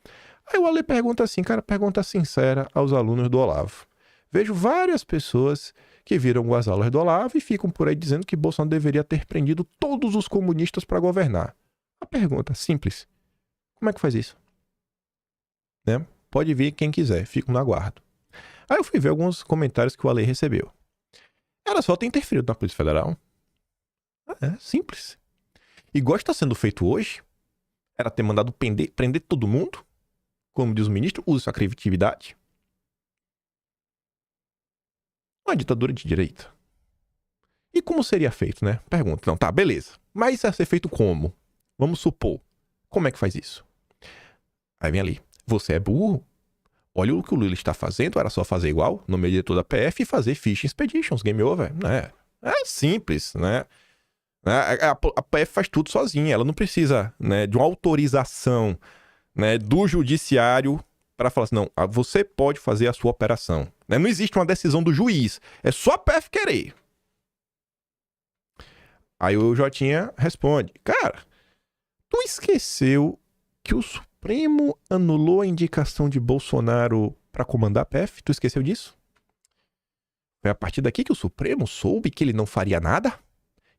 Aí o Ale pergunta assim, cara, pergunta sincera aos alunos do Olavo. Vejo várias pessoas que viram as aulas do Olavo e ficam por aí dizendo que Bolsonaro deveria ter prendido todos os comunistas para governar. A pergunta simples, como é que faz isso? Né? Pode vir quem quiser, fico no aguardo. Aí eu fui ver alguns comentários que o Ale recebeu. Era só ter interferido na Polícia Federal. É simples. Igual está sendo feito hoje, era ter mandado prender todo mundo, como diz o ministro, use sua criatividade. Uma ditadura de direita. E como seria feito, né? Pergunta. Não, tá, beleza. Mas isso vai ser feito como? Vamos supor. Como é que faz isso? Aí vem ali. Você é burro? Olha o que o Lula está fazendo. Era só fazer igual, no meio diretor da PF e fazer Fish Expeditions. Game over. É simples, né? A PF faz tudo sozinha. Ela não precisa, né, de uma autorização, né, do judiciário para falar assim, não, você pode fazer a sua operação. Não existe uma decisão do juiz. É só a PF querer. Aí o Jotinha responde, cara, tu esqueceu que o Supremo anulou a indicação de Bolsonaro para comandar a PF? Tu esqueceu disso? Foi a partir daqui que o Supremo soube que ele não faria nada?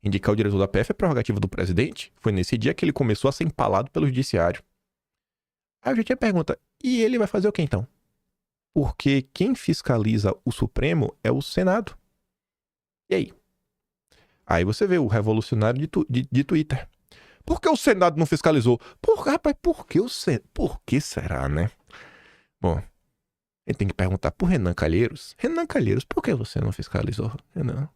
Indicar o diretor da PF é prerrogativa do presidente? Foi nesse dia que ele começou a ser empalado pelo judiciário. Aí o Jotinha pergunta, e ele vai fazer o que então? Porque quem fiscaliza o Supremo é o Senado. E aí? Aí você vê o revolucionário de Twitter. Por que o Senado não fiscalizou? Rapaz, por que será, né? Bom, ele tem que perguntar pro Renan Calheiros. Renan Calheiros, por que você não fiscalizou, Renan?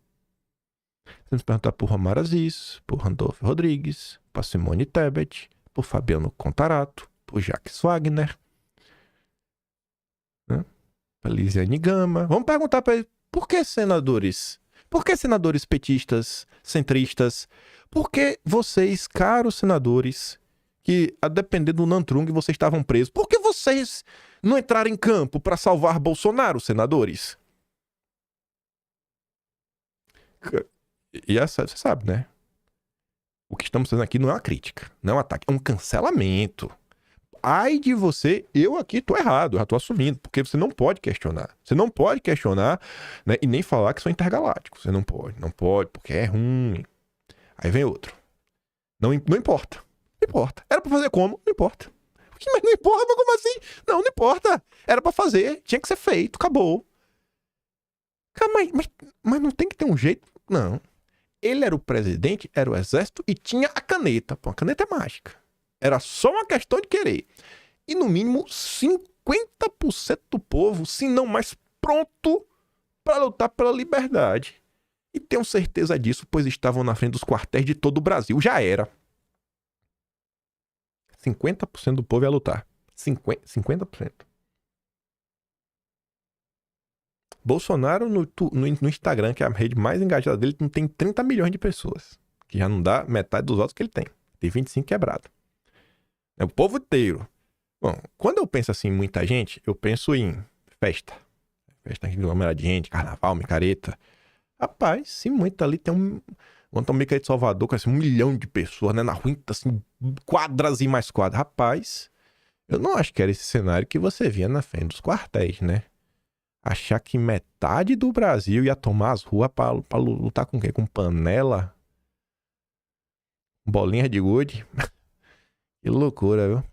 Temos que perguntar pro Romário Aziz, pro Randolfo Rodrigues, pra Simone Tebet, pro Fabiano Contarato, pro Jacques Wagner, né? Pra Lisiane Gama. Vamos perguntar pra ele, por que senadores? Por que senadores petistas, centristas? Por que vocês, caros senadores, que a depender do Nantrung vocês estavam presos, por que vocês não entraram em campo para salvar Bolsonaro, senadores? E você sabe, né? O que estamos fazendo aqui não é uma crítica, não é um ataque, é um cancelamento. Ai de você, eu aqui tô errado, eu já tô assumindo, porque você não pode questionar. Você não pode questionar, né, e nem falar que são intergalácticos. Você não pode, porque é ruim. Aí vem outro. Não importa. Não importa. Era pra fazer como? Não importa. Mas não importa, mas como assim? Não importa. Era pra fazer, tinha que ser feito, acabou. Cara, mas não tem que ter um jeito? Não. Ele era o presidente, era o exército e tinha a caneta. Pô, a caneta é mágica. Era só uma questão de querer. E no mínimo 5 50% do povo, se não mais, pronto para lutar pela liberdade. E tenho certeza disso, pois estavam na frente dos quartéis de todo o Brasil. Já era. 50% do povo ia lutar. 50%. Bolsonaro no Instagram, que é a rede mais engajada dele, não tem 30 milhões de pessoas. Que já não dá metade dos votos que ele tem. Tem 25 quebrado. É o povo inteiro. Bom, quando eu penso assim em muita gente, eu penso em festa. Festa aglomerada de gente, carnaval, micareta. Rapaz, se muito ali tem um... Monta um micareta de Salvador com assim, 1 milhão de pessoas, né? Na rua, assim, quadras e mais quadras. Rapaz, eu não acho que era esse cenário que você via na frente dos quartéis, né? Achar que metade do Brasil ia tomar as ruas pra lutar com o quê? Com panela? Bolinha de gude? Que loucura, viu?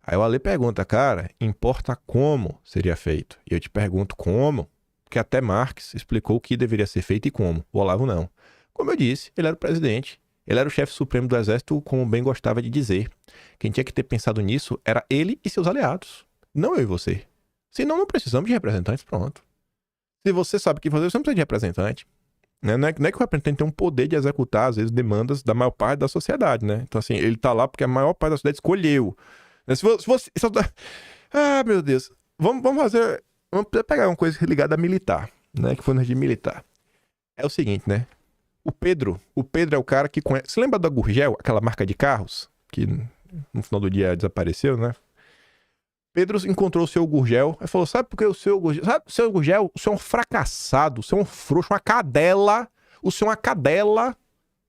Aí o Ale pergunta, cara, importa como seria feito? E eu te pergunto como, porque até Marx explicou o que deveria ser feito e como. O Olavo não. Como eu disse, ele era o presidente. Ele era o chefe supremo do exército, como bem gostava de dizer. Quem tinha que ter pensado nisso era ele e seus aliados. Não eu e você. Senão não precisamos de representantes, pronto. Se você sabe o que fazer, você não precisa de representante. Não é que o representante tem um poder de executar, às vezes, demandas da maior parte da sociedade, né? Então, assim, ele tá lá porque a maior parte da sociedade escolheu. Se você... Ah, meu Deus. Vamos fazer... Vamos pegar uma coisa ligada a militar, né? Que foi no regime militar. É o seguinte, né? O Pedro é o cara que conhece... Você lembra da Gurgel, aquela marca de carros? Que no final do dia desapareceu, né? Pedro encontrou o seu Gurgel e falou, sabe por que o seu Gurgel... Sabe, o seu Gurgel, o senhor é um fracassado, o senhor é um frouxo, uma cadela. O senhor é uma cadela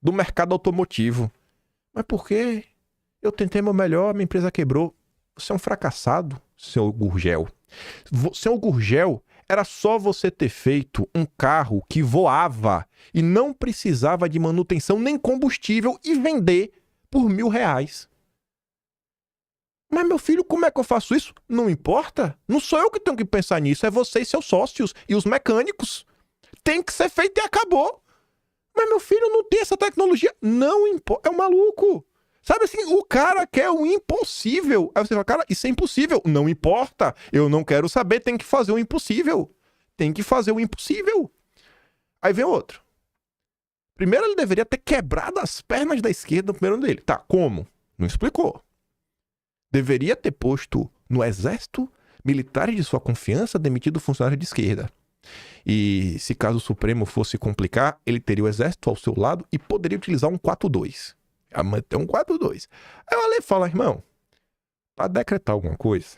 do mercado automotivo. Mas por quê? Eu tentei meu melhor, minha empresa quebrou. Você é um fracassado, seu Gurgel. Seu Gurgel, era só você ter feito um carro que voava e não precisava de manutenção nem combustível e vender por R$1.000. Mas, meu filho, como é que eu faço isso? Não importa. Não sou eu que tenho que pensar nisso. É você e seus sócios e os mecânicos. Tem que ser feito e acabou. Mas, meu filho, não tem essa tecnologia. Não importa. É um maluco. Sabe assim, o cara quer o impossível. Aí você fala, cara, isso é impossível. Não importa. Eu não quero saber. Tem que fazer o impossível. Tem que fazer o impossível. Aí vem outro. Primeiro, ele deveria ter quebrado as pernas da esquerda no primeiro ano dele. Tá, como? Não explicou. Deveria ter posto no exército militares de sua confiança, demitido funcionário de esquerda. E se caso o Supremo fosse complicar, ele teria o exército ao seu lado e poderia utilizar um 4-2. A manter um 4-2. Aí o Ale fala, irmão, para decretar alguma coisa,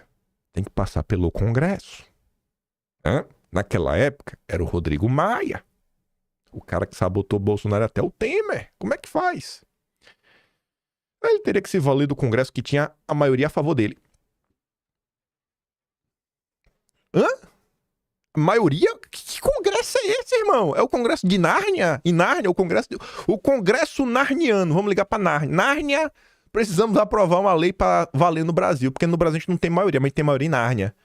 tem que passar pelo Congresso. Naquela época, era o Rodrigo Maia. O cara que sabotou o Bolsonaro até o Temer. Como é que faz? Ele teria que se valer do Congresso que tinha a maioria a favor dele. Maioria? Que Congresso é esse, irmão? É o Congresso de Nárnia? Em Nárnia, o Congresso Narniano. Vamos ligar pra Nárnia. Nárnia, precisamos aprovar uma lei pra valer no Brasil, porque no Brasil a gente não tem maioria, mas tem maioria em Nárnia.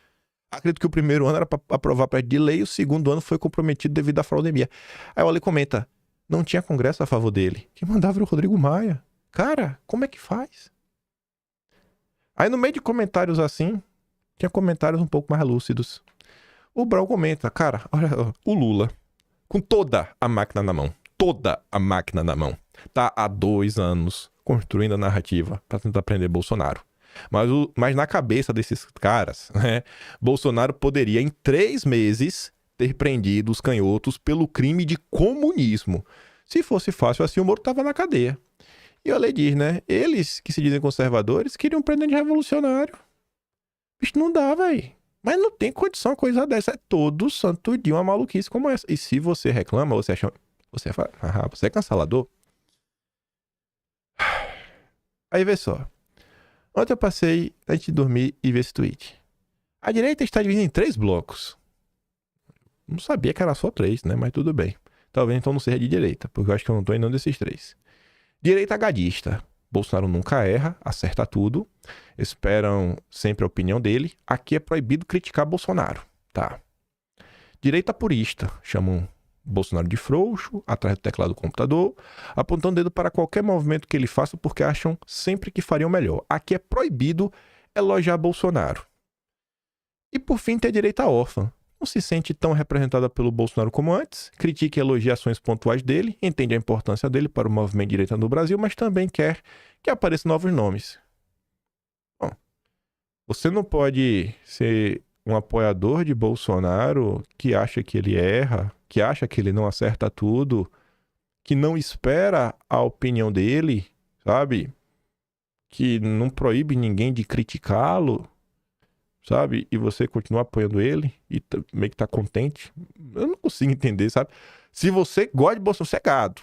Acredito que o primeiro ano era pra aprovar projeto de lei, o segundo ano foi comprometido devido à fraudemia. Aí o Ale comenta, não tinha Congresso a favor dele. Quem mandava era o Rodrigo Maia. Cara, como é que faz? Aí no meio de comentários assim, tinha comentários um pouco mais lúcidos. O Brau comenta, cara, olha, o Lula, com toda a máquina na mão, tá há 2 anos construindo a narrativa pra tentar prender Bolsonaro. Mas na cabeça desses caras, né, Bolsonaro poderia em 3 meses ter prendido os canhotos pelo crime de comunismo. Se fosse fácil assim, o Moro tava na cadeia. E a lei diz, né? Eles que se dizem conservadores queriam um presidente revolucionário. Bicho, não dá, velho. Mas não tem condição uma coisa dessa. É todo santo dia uma maluquice como essa. E se você reclama, você acha... Você é cancelador? Aí vê só. Ontem eu passei antes de dormir e ver esse tweet. A direita está dividida em 3 blocos. Não sabia que era só 3, né? Mas tudo bem. Talvez então não seja de direita, porque eu acho que eu não tô em nenhum desses 3. Direita gadista. Bolsonaro nunca erra, acerta tudo. Esperam sempre a opinião dele. Aqui é proibido criticar Bolsonaro, tá? Direita purista. Chamam Bolsonaro de frouxo, atrás do teclado do computador, apontando o dedo para qualquer movimento que ele faça porque acham sempre que fariam melhor. Aqui é proibido elogiar Bolsonaro. E por fim, tem a direita órfã. Não se sente tão representada pelo Bolsonaro como antes, critica e elogia ações pontuais dele, entende a importância dele para o movimento de direita no Brasil, mas também quer que apareçam novos nomes. Bom, você não pode ser um apoiador de Bolsonaro que acha que ele erra, que acha que ele não acerta tudo, que não espera a opinião dele, sabe? Que não proíbe ninguém de criticá-lo, sabe? E você continua apoiando ele e meio que tá contente. Eu não consigo entender, sabe? Se você gosta de Bolsonaro, você é gado.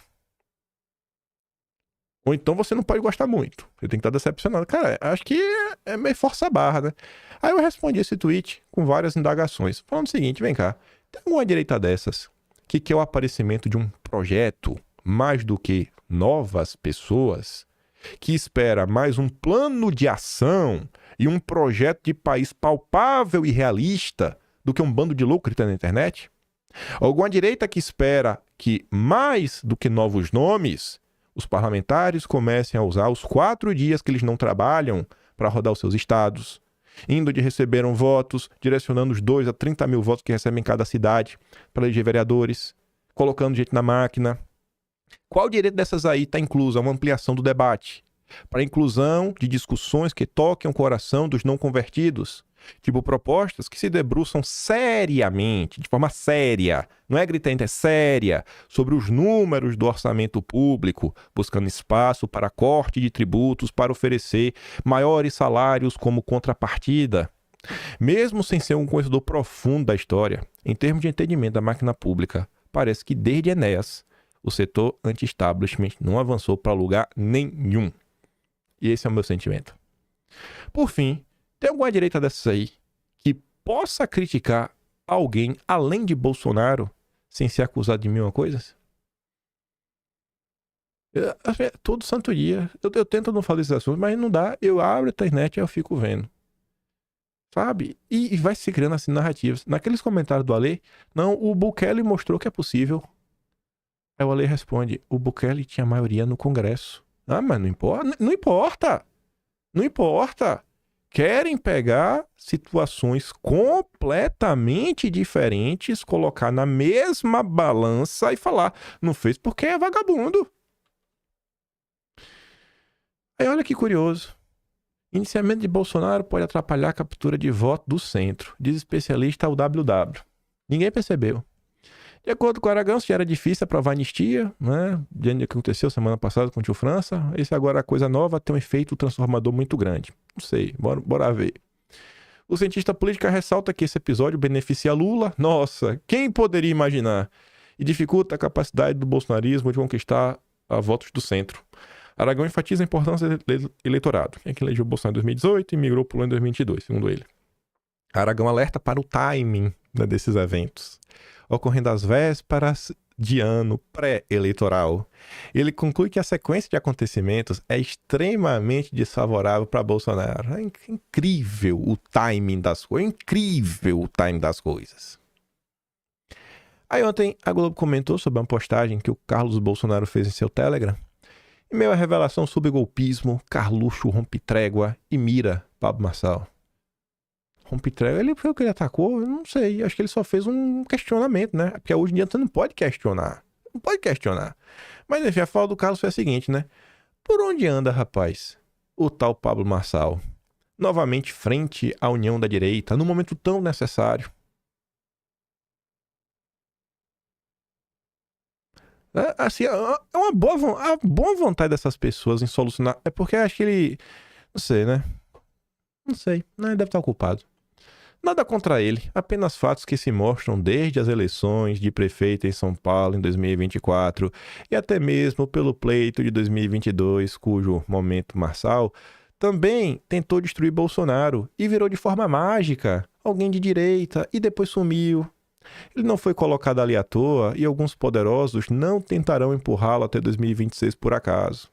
Ou então você não pode gostar muito. Você tem que estar decepcionado. Cara, acho que é meio força a barra, né? Aí eu respondi esse tweet com várias indagações. Falando o seguinte, vem cá. Tem alguma direita dessas que quer o aparecimento de um projeto mais do que novas pessoas, que espera mais um plano de ação e um projeto de país palpável e realista do que um bando de louco gritando na internet? Alguma direita que espera que, mais do que novos nomes, os parlamentares comecem a usar os 4 dias que eles não trabalham para rodar os seus estados, indo de receberam votos, direcionando os 2 a 30 mil votos que recebem em cada cidade para eleger vereadores, colocando gente na máquina? Qual direito dessas aí está inclusa? Uma ampliação do debate para a inclusão de discussões que toquem o coração dos não convertidos, tipo propostas que se debruçam seriamente, de forma séria, não é gritante, é séria, sobre os números do orçamento público, buscando espaço para corte de tributos para oferecer maiores salários como contrapartida. Mesmo sem ser um conhecedor profundo da história, em termos de entendimento da máquina pública, parece que desde Enéas, o setor anti-establishment não avançou para lugar nenhum. E esse é o meu sentimento. Por fim, tem alguma direita dessas aí que possa criticar alguém além de Bolsonaro sem ser acusado de mil coisas? Todo santo dia. Eu tento não falar desses assuntos, mas não dá. Eu abro a internet e eu fico vendo. Sabe? E vai se criando assim narrativas. Naqueles comentários do Ale, não, o Bukele mostrou que é possível. Aí o Ale responde, o Bukele tinha maioria no Congresso. Ah, mas não importa. Não importa. Não importa. Querem pegar situações completamente diferentes, colocar na mesma balança e falar, não fez porque é vagabundo. Aí olha que curioso. Iniciamento de Bolsonaro pode atrapalhar a captura de voto do centro, diz especialista ao WW. Ninguém percebeu. De acordo com o Aragão, se já era difícil aprovar a anistia, né? Diante do que aconteceu semana passada com o tio França, esse agora a coisa nova tem um efeito transformador muito grande. Não sei, bora ver. O cientista político ressalta que esse episódio beneficia Lula. Nossa, quem poderia imaginar? E dificulta a capacidade do bolsonarismo de conquistar votos do centro. Aragão enfatiza a importância do eleitorado. Quem é que elegeu o Bolsonaro em 2018 e migrou para o ano 2022, segundo ele. Aragão alerta para o timing, né, desses eventos, ocorrendo às vésperas de ano pré-eleitoral. Ele conclui que a sequência de acontecimentos é extremamente desfavorável para Bolsonaro. É incrível o timing das coisas. Incrível o timing das coisas. Aí ontem a Globo comentou sobre uma postagem que o Carlos Bolsonaro fez em seu Telegram. Em meio à revelação sobre golpismo, Carluxo rompe trégua e mira Pablo Marçal. Rompe trégua, ele foi o que ele atacou? Eu não sei, acho que ele só fez um questionamento, né? Porque hoje em dia você não pode questionar. Não pode questionar. Mas enfim, a fala do Carlos foi a seguinte, né? Por onde anda, rapaz, o tal Pablo Marçal? Novamente frente à união da direita, num momento tão necessário. Assim, é uma boa vontade dessas pessoas em solucionar. É porque acho que ele... Não sei, né? Não sei. Ele deve estar ocupado. Nada contra ele. Apenas fatos que se mostram desde as eleições de prefeito em São Paulo em 2024 e até mesmo pelo pleito de 2022, cujo momento Marçal também tentou destruir Bolsonaro e virou de forma mágica alguém de direita e depois sumiu. Ele não foi colocado ali à toa e alguns poderosos não tentarão empurrá-lo até 2026 por acaso.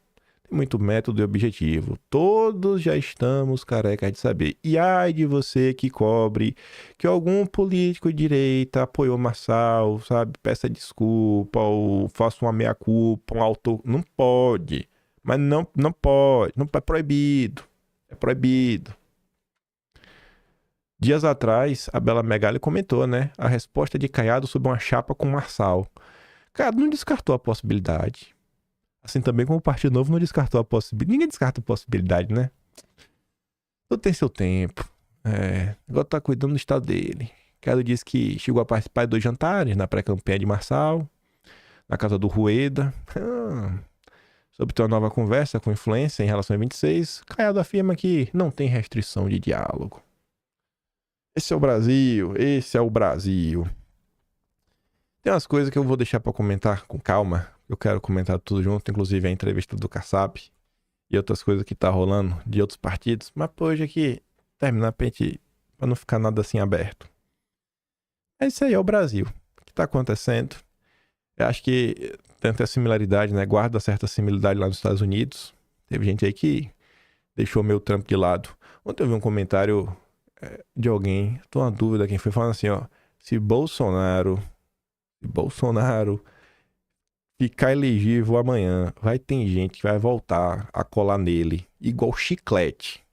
Tem muito método e objetivo. Todos já estamos carecas de saber. E ai de você que cobre que algum político de direita apoiou Marçal, sabe? Peça desculpa ou faça uma meia-culpa, um auto... Não pode. Mas não pode. Não é proibido. É proibido. Dias atrás, a Bela Megali comentou, né? A resposta de Caiado sobre uma chapa com Marçal. Caiado não descartou a possibilidade. Assim também como o Partido Novo não descartou a possibilidade. Ninguém descarta a possibilidade, né? Tudo tem seu tempo. Agora tá cuidando do estado dele. Caiado disse que chegou a participar de 2 jantares na pré-campanha de Marçal, na casa do Rueda. Sobre ter uma nova conversa com influência em relação a 26, Caiado afirma que não tem restrição de diálogo. Esse é o Brasil, esse é o Brasil. Tem umas coisas que eu vou deixar pra comentar com calma. Eu quero comentar tudo junto, inclusive a entrevista do Kassab e outras coisas que tá rolando de outros partidos. Mas por hoje aqui, terminar pra não ficar nada assim aberto. É isso aí, é o Brasil. O que tá acontecendo? Eu acho que tem até similaridade, né? Guarda certa similaridade lá nos Estados Unidos. Teve gente aí que deixou meu Trump de lado. Ontem eu vi um comentário de alguém, tô na dúvida quem foi, falando assim, ó. Se Bolsonaro ficar elegível amanhã, vai ter gente que vai voltar a colar nele, igual chiclete.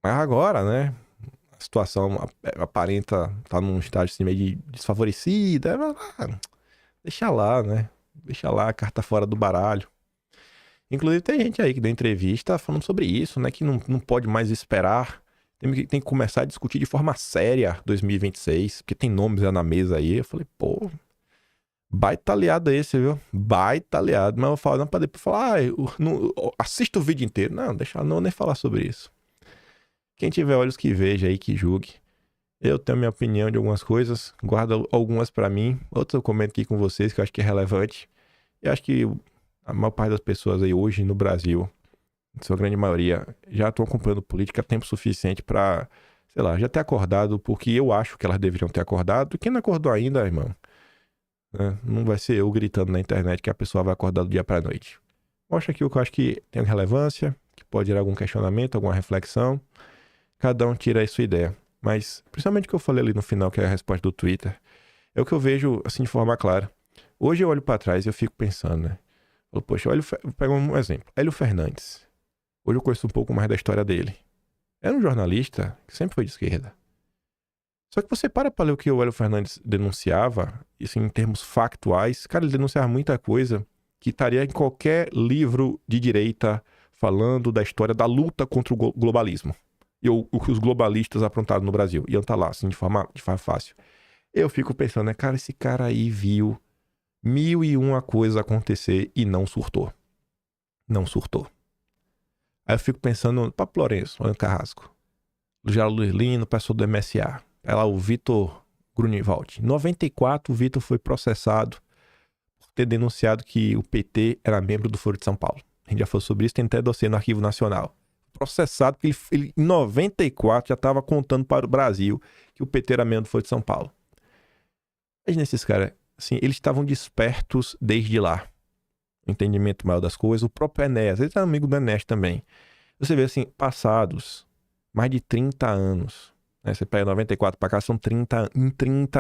Mas agora, né? A situação aparenta estar num estágio assim, meio de desfavorecida. Deixa lá, né? Deixa lá a carta fora do baralho. Inclusive tem gente aí que deu entrevista falando sobre isso, né? Que não pode mais esperar. Tem que começar a discutir de forma séria 2026, porque tem nomes na mesa aí. Eu falei, pô, baita aliado esse, viu? Baita aliado. Mas eu falo, não, pra depois falar, assista o vídeo inteiro. Não, deixa não nem falar sobre isso. Quem tiver olhos que veja aí, que julgue. Eu tenho minha opinião de algumas coisas, guardo algumas pra mim, outras eu comento aqui com vocês que eu acho que é relevante. E acho que a maior parte das pessoas aí hoje no Brasil, em sua grande maioria, já estão acompanhando política tempo suficiente pra, sei lá, já ter acordado, porque eu acho que elas deveriam ter acordado. E quem não acordou ainda, irmão, né, não vai ser eu gritando na internet que a pessoa vai acordar do dia pra noite. Mostra aqui o que eu acho que tem relevância, que pode gerar algum questionamento, alguma reflexão. Cada um tira aí sua ideia. Mas, principalmente o que eu falei ali no final, que é a resposta do Twitter, é o que eu vejo, assim, de forma clara. Hoje eu olho pra trás e eu fico pensando, né? Falo, poxa, vou pegar um exemplo. Hélio Fernandes. Hoje eu conheço um pouco mais da história dele. Era um jornalista que sempre foi de esquerda. Só que você para ler o que o Hélio Fernandes denunciava, assim, em termos factuais, cara, ele denunciava muita coisa que estaria em qualquer livro de direita falando da história da luta contra o globalismo. E o que os globalistas aprontaram no Brasil. Iam estar lá, assim, de forma fácil. Eu fico pensando, né, cara, esse cara aí viu 1001 coisas acontecer e não surtou. Não surtou. Aí eu fico pensando, Papo Lourenço, Antônio Carrasco, o Geraldo Luiz Lino, o pessoal do MSA. Aí lá o Vitor Grunewald. Em 94, o Vitor foi processado por ter denunciado que o PT era membro do Foro de São Paulo. A gente já falou sobre isso, tem até dossiê no Arquivo Nacional. Processado, porque ele em 94 já estava contando para o Brasil que o PT era membro do Foro de São Paulo. Imagina esses caras, assim, eles estavam despertos desde lá. O entendimento maior das coisas. O próprio Enéas, ele era amigo do Enéas também. Você vê assim, passados mais de 30 anos, né? Você pega 94 para cá, são 30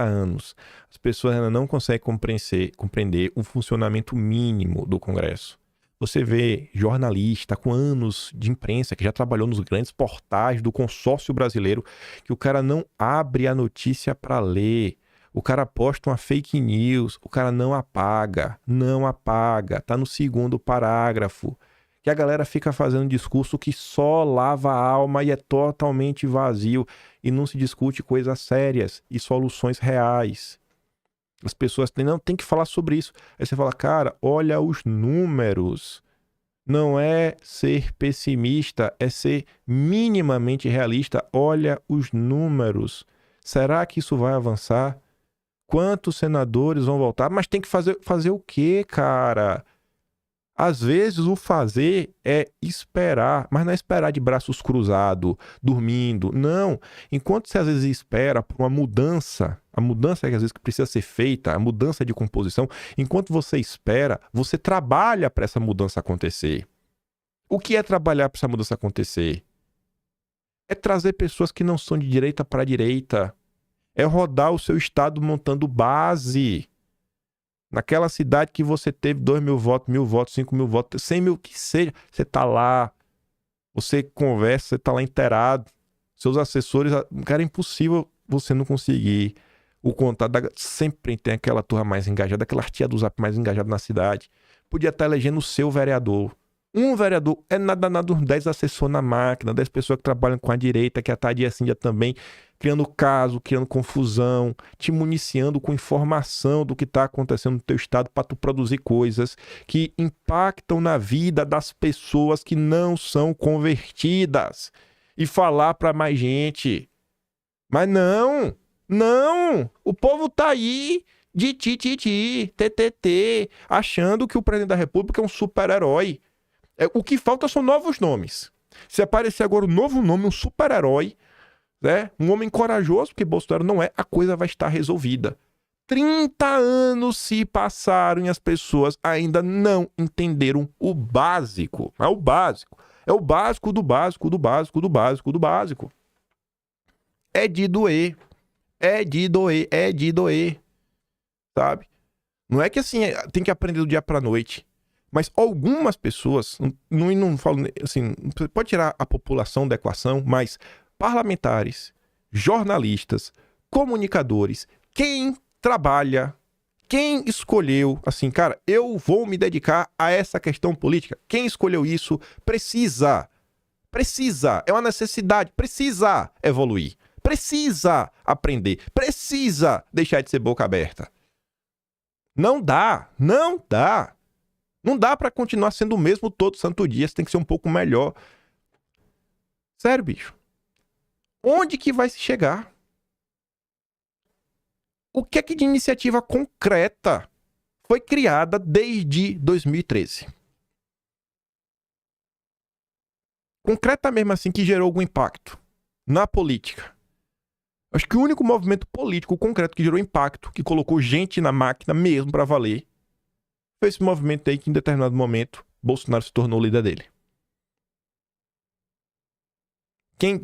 anos. As pessoas ainda não conseguem compreender o funcionamento mínimo do Congresso. Você vê jornalista com anos de imprensa, que já trabalhou nos grandes portais do consórcio brasileiro, que o cara não abre a notícia para ler. O cara posta uma fake news, o cara não apaga, tá no segundo parágrafo. Que a galera fica fazendo discurso que só lava a alma e é totalmente vazio e não se discute coisas sérias e soluções reais. As pessoas tem que falar sobre isso. Aí você fala, cara, olha os números. Não é ser pessimista, é ser minimamente realista. Olha os números. Será que isso vai avançar? Quantos senadores vão voltar? Mas tem que fazer o quê, cara? Às vezes o fazer é esperar, mas não é esperar de braços cruzados, dormindo. Não. Enquanto você às vezes espera por uma mudança, a mudança que às vezes precisa ser feita, a mudança de composição, enquanto você espera, você trabalha para essa mudança acontecer. O que é trabalhar para essa mudança acontecer? É trazer pessoas que não são de direita para a direita. É rodar o seu estado montando base. Naquela cidade que você teve 2.000 votos, 1.000 votos, 5.000 votos, 100.000, que seja, você tá lá, você conversa, você tá lá inteirado. Seus assessores, cara, é impossível você não conseguir o contato. Sempre tem aquela turma mais engajada, aquela tia do Zap mais engajada na cidade. Podia estar elegendo o seu vereador. Um vereador é nada uns 10 assessores na máquina, 10 pessoas que trabalham com a direita, que a dia assim dia também, criando caso, criando confusão, te municiando com informação do que está acontecendo no teu estado para tu produzir coisas que impactam na vida das pessoas que não são convertidas e falar para mais gente. Mas não, o povo tá aí de TTT, achando que o presidente da República é um super-herói. O que falta são novos nomes. Se aparecer agora um novo nome, um super-herói, né? Um homem corajoso, porque Bolsonaro não é, a coisa vai estar resolvida. 30 anos se passaram e as pessoas ainda não entenderam o básico. É o básico. É o básico do básico, do básico, do básico, do básico. É de doer. É de doer, é de doer. Sabe? Não é que assim, tem que aprender do dia pra noite. Mas algumas pessoas, não falo assim, pode tirar a população da equação, mas parlamentares, jornalistas, comunicadores, quem trabalha, quem escolheu, assim, cara, eu vou me dedicar a essa questão política. Quem escolheu isso precisa, é uma necessidade, precisa evoluir, precisa aprender, precisa deixar de ser boca aberta. Não dá. Não dá pra continuar sendo o mesmo todo santo dia, você tem que ser um pouco melhor. Sério, bicho. Onde que vai se chegar? O que é que de iniciativa concreta foi criada desde 2013? Concreta mesmo assim, que gerou algum impacto na política. Acho que o único movimento político concreto que gerou impacto, que colocou gente na máquina mesmo pra valer, foi esse movimento aí que em determinado momento Bolsonaro se tornou o líder dele.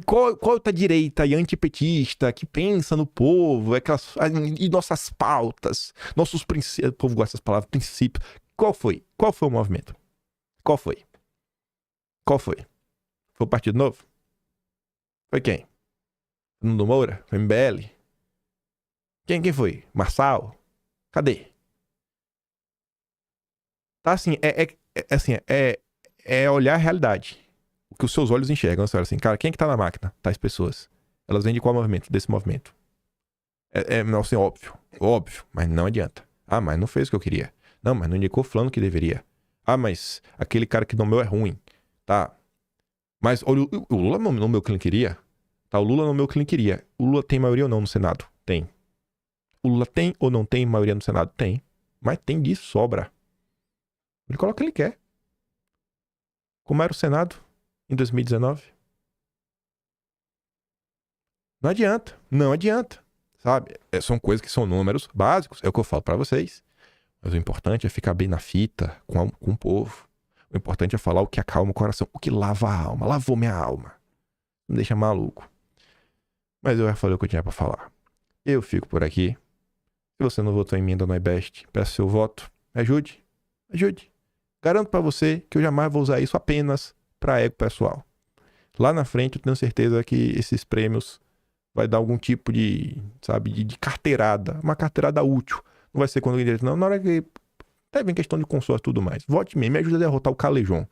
Qual outra direita e antipetista que pensa no povo, e nossas pautas, nossos princípios, o povo gosta dessas palavras, princípios. Qual foi? Qual foi o movimento? Qual foi? Foi o Partido Novo? Foi quem? Fernando Moura? Foi MBL? Quem foi? Marçal? Cadê? Tá assim, é olhar a realidade. O que os seus olhos enxergam. Você olha assim, cara, quem é que tá na máquina? Tais pessoas. Elas vêm de qual movimento? Desse movimento. Não, assim, óbvio, mas não adianta. Ah, mas não fez o que eu queria. Não, mas não indicou fulano que deveria. Ah, mas aquele cara que nomeou é ruim. Tá. Mas olha, o Lula não nomeou que ele queria. Tá, o Lula nomeou que ele queria. O Lula tem maioria ou não no Senado? Tem. O Lula tem ou não tem maioria no Senado? Tem. Mas tem de sobra. Ele coloca o que ele quer. Como era o Senado em 2019? Não adianta. Sabe? São coisas que são números básicos. É o que eu falo pra vocês. Mas o importante é ficar bem na fita com o povo. O importante é falar o que acalma o coração. O que lava a alma. Lavou minha alma. Me deixa maluco. Mas eu já falei o que eu tinha pra falar. Eu fico por aqui. Se você não votou em mim, Dona Ibeste, peço seu voto. Me ajude. Garanto pra você que eu jamais vou usar isso apenas pra ego pessoal. Lá na frente eu tenho certeza que esses prêmios vai dar algum tipo de, sabe, de carteirada. Uma carteirada útil. Não vai ser quando eu não, na hora que deve em questão de consórcio e tudo mais. Vote em mim, me ajuda a derrotar o Calejon,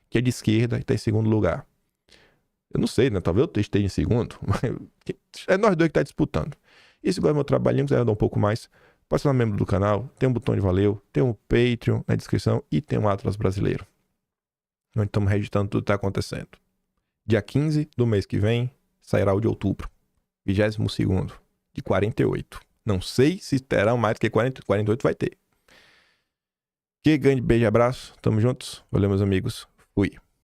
que é de esquerda e tá em segundo lugar. Eu não sei, né? Talvez eu esteja em segundo, mas é nós dois que tá disputando. E se gosta do meu trabalhinho, quiser dar um pouco mais, pode ser um membro do canal, tem um botão de valeu, tem um Patreon na descrição e tem um Atlas Brasileiro, onde estamos registrando tudo que tá acontecendo. Dia 15 do mês que vem, sairá o de outubro, 22º, de 48. Não sei se terão mais que 40, 48 vai ter. Que grande beijo e abraço, tamo juntos, valeu meus amigos, fui.